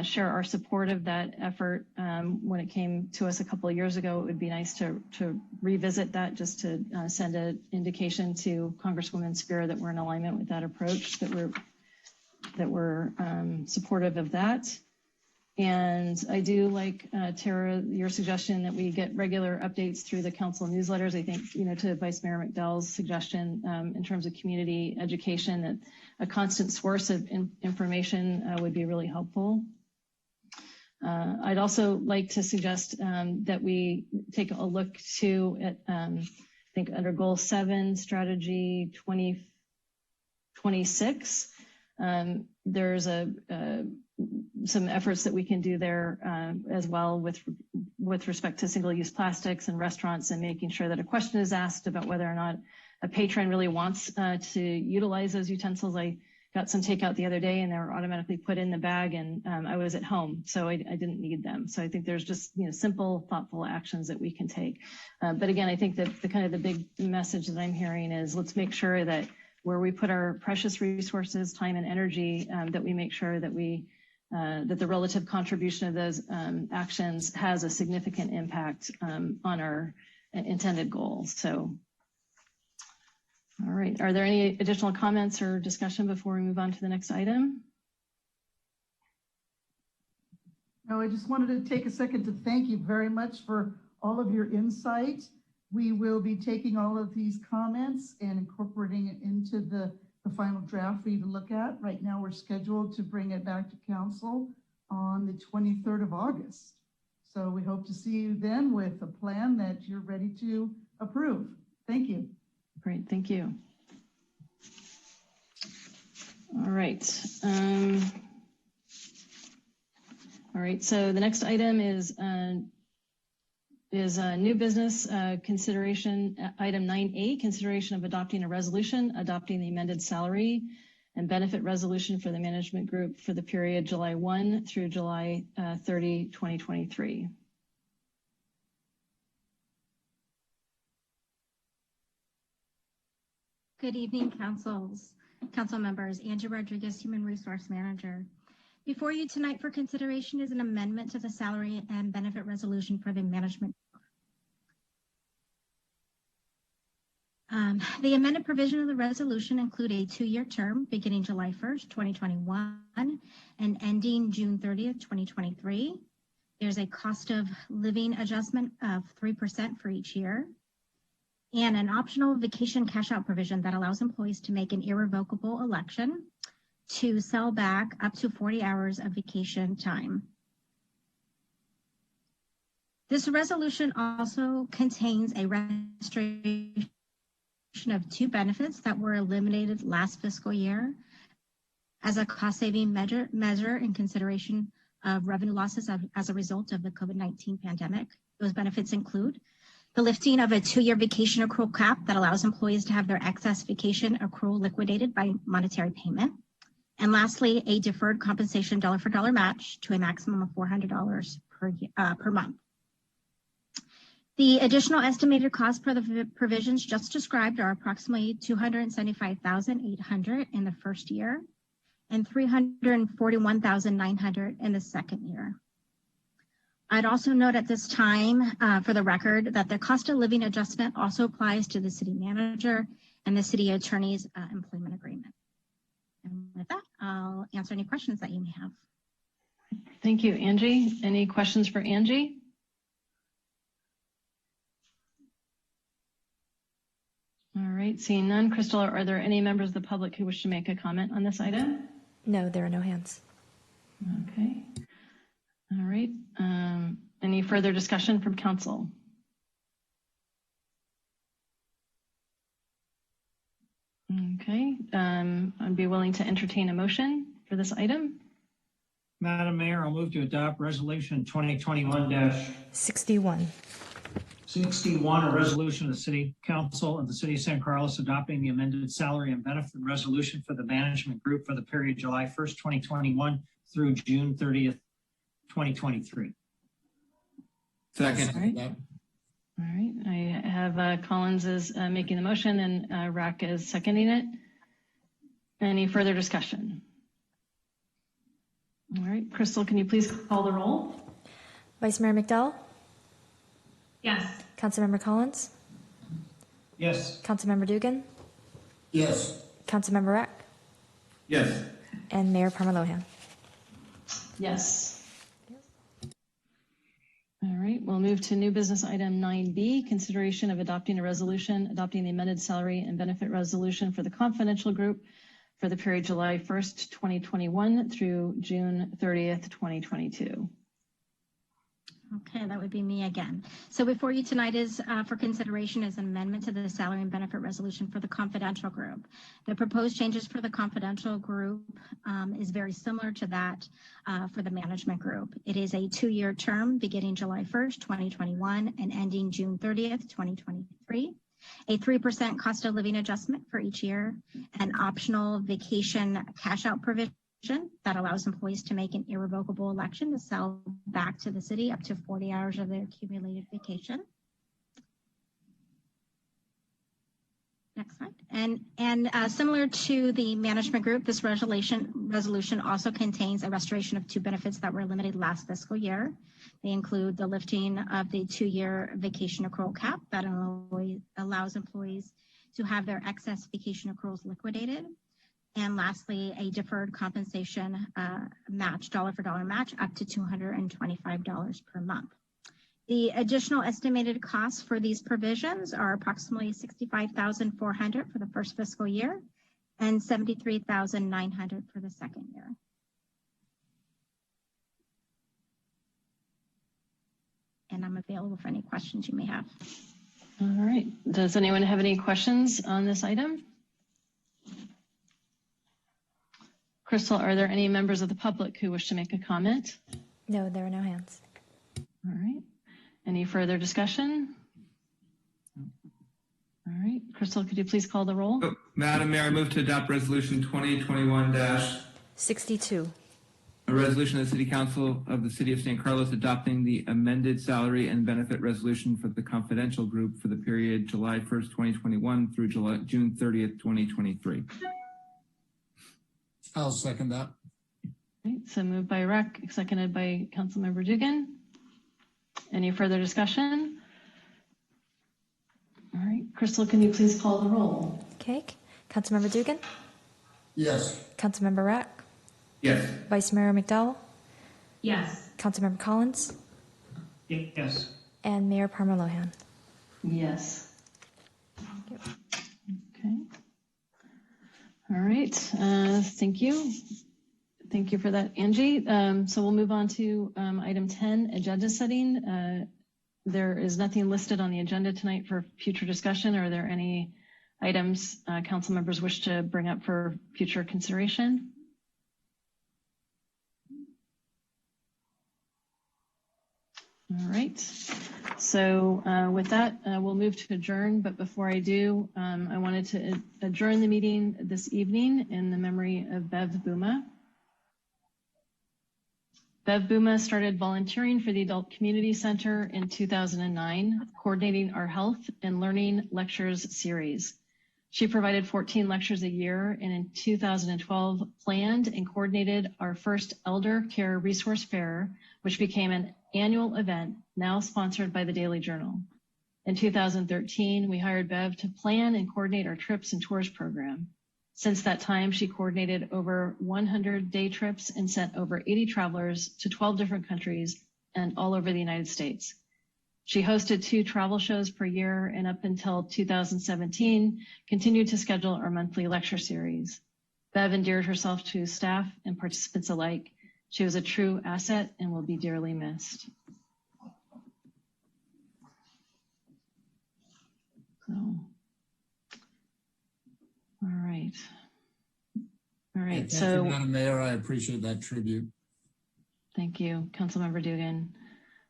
B: share our support of that effort when it came to us a couple of years ago. It would be nice to revisit that, just to send an indication to Congresswoman Spira that we're in alignment with that approach, that we're supportive of that. And I do like, Tara, your suggestion that we get regular updates through the council newsletters. I think, to Vice Mayor McDowell's suggestion in terms of community education, that a constant source of information would be really helpful. I'd also like to suggest that we take a look too at, I think under Goal 7, Strategy 2026, there's some efforts that we can do there as well with respect to single-use plastics in restaurants, and making sure that a question is asked about whether or not a patron really wants to utilize those utensils. I got some takeout the other day and they were automatically put in the bag, and I was at home, so I didn't need them. So I think there's just simple, thoughtful actions that we can take. But again, I think that the big message that I'm hearing is, let's make sure that where we put our precious resources, time and energy, that we make sure that that the relative contribution of those actions has a significant impact on our intended goals. So, all right. Are there any additional comments or discussion before we move on to the next item?
M: No, I just wanted to take a second to thank you very much for all of your insight. We will be taking all of these comments and incorporating it into the final draft for you to look at. Right now, we're scheduled to bring it back to council on the 23rd of August. So we hope to see you then with a plan that you're ready to approve. Thank you.
B: Great, thank you. All right. All right, so the next item is new business consideration, item 9A, consideration of adopting a resolution, adopting the amended salary and benefit resolution for the management group for the period July 1 through July 30, 2023.
S: Good evening, council members. Angie Rodriguez, Human Resource Manager. Before you tonight for consideration is an amendment to the salary and benefit resolution for the management. The amended provision of the resolution include a 2-year term beginning July 1st, 2021 and ending June 30th, 2023. There's a cost of living adjustment of 3% for each year and an optional vacation cash out provision that allows employees to make an irrevocable election to sell back up to 40 hours of vacation time. This resolution also contains a restoration of 2 benefits that were eliminated last fiscal year as a cost-saving measure in consideration of revenue losses as a result of the COVID-19 pandemic. Those benefits include the lifting of a 2-year vacation accrual cap that allows employees to have their excess vacation accrual liquidated by monetary payment. And lastly, a deferred compensation dollar-for-dollar match to a maximum of $400 per month. The additional estimated cost for the provisions just described are approximately $275,800 in the first year and $341,900 in the second year. I'd also note at this time, for the record, that the cost of living adjustment also applies to the city manager and the city attorney's employment agreement. And with that, I'll answer any questions that you may have.
B: Thank you, Angie. Any questions for Angie? All right, seeing none. Crystal, are there any members of the public who wish to make a comment on this item?
A: No, there are no hands.
B: Okay. All right. Any further discussion from council? Okay. I'd be willing to entertain a motion for this item.
F: Madam Mayor, I'll move to adopt resolution 2021-61, a resolution of the City Council of the City of San Carlos adopting the amended salary and benefit resolution for the management group for the period July 1st, 2021 through June 30th, 2023.
G: Second.
B: All right. I have Collins is making the motion and Rack is seconding it. Any further discussion? All right. Crystal, can you please call the roll?
A: Vice Mayor McDowell?
E: Yes.
A: Councilmember Collins?
F: Yes.
A: Councilmember Dugan?
J: Yes.
A: Councilmember Rack?
G: Yes.
A: And Mayor Palmer Lohan?
B: Yes. All right, we'll move to new business item 9B, consideration of adopting a resolution, adopting the amended salary and benefit resolution for the confidential group for the period July 1st, 2021 through June 30th, 2022.
S: Okay, that would be me again. So before you tonight is for consideration is an amendment to the salary and benefit resolution for the confidential group. The proposed changes for the confidential group is very similar to that for the management group. It is a 2-year term beginning July 1st, 2021 and ending June 30th, 2023. A 3% cost of living adjustment for each year, an optional vacation cash out provision that allows employees to make an irrevocable election to sell back to the city up to 40 hours of their accumulated vacation. Next slide. And similar to the management group, this resolution also contains a restoration of 2 benefits that were eliminated last fiscal year. They include the lifting of the 2-year vacation accrual cap that allows employees to have their excess vacation accruals liquidated. And lastly, a deferred compensation match, dollar-for-dollar match, up to $225 per month. The additional estimated costs for these provisions are approximately $65,400 for the first fiscal year and $73,900 for the second year. And I'm available for any questions you may have.
B: All right. Does anyone have any questions on this item? Crystal, are there any members of the public who wish to make a comment?
A: No, there are no hands.
B: All right. Any further discussion? All right. Crystal, could you please call the roll?
G: Oh, Madam Mayor, I move to adopt resolution 2021-62. A resolution of the City Council of the City of San Carlos adopting the amended salary and benefit resolution for the confidential group for the period July 1st, 2021 through June 30th, 2023.
J: I'll second that.
B: Right, so moved by Rack, seconded by Councilmember Dugan. Any further discussion? All right, Crystal, can you please call the roll?
A: Okay. Councilmember Dugan?
J: Yes.
A: Councilmember Rack?
G: Yes.
A: Vice Mayor McDowell?
E: Yes.
A: Councilmember Collins?
F: Yes.
A: And Mayor Palmer Lohan?
B: Yes. Okay. All right. Thank you. Thank you for that, Angie. So we'll move on to item 10, agenda setting. There is nothing listed on the agenda tonight for future discussion. Are there any items council members wish to bring up for future consideration? All right. So with that, we'll move to adjourn. But before I do, I wanted to adjourn the meeting this evening in the memory of Bev Bouma. Bev Bouma started volunteering for the Adult Community Center in 2009, coordinating our health and learning lectures series. She provided 14 lectures a year, and in 2012 planned and coordinated our first Elder Care Resource Fair, which became an annual event now sponsored by the Daily Journal. In 2013, we hired Bev to plan and coordinate our trips and tours program. Since that time, she coordinated over 100 day trips and sent over 80 travelers to 12 different countries and all over the United States. She hosted 2 travel shows per year and up until 2017, continued to schedule our monthly lecture series. Bev endeared herself to staff and participants alike. She was a true asset and will be dearly missed. So, all right. All right.
J: Thank
B: So,
J: you, Madam Mayor, I appreciate that tribute.
B: thank you, Councilmember Dugan.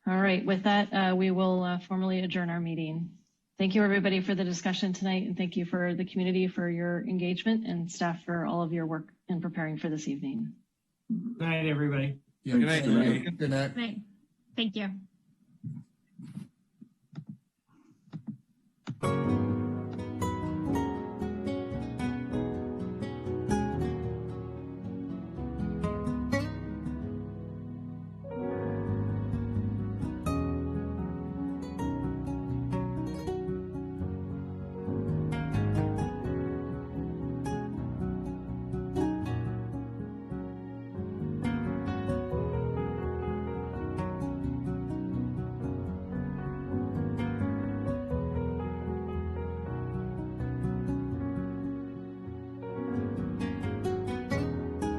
B: All right. With that, we will formally adjourn our meeting. Thank you, everybody, for the discussion tonight, and thank you for the community for your engagement and staff for all of your work in preparing for this evening.
F: Good night, everybody.
J: Yeah,
G: Good night.
J: Good night.
E: Right. Thank you.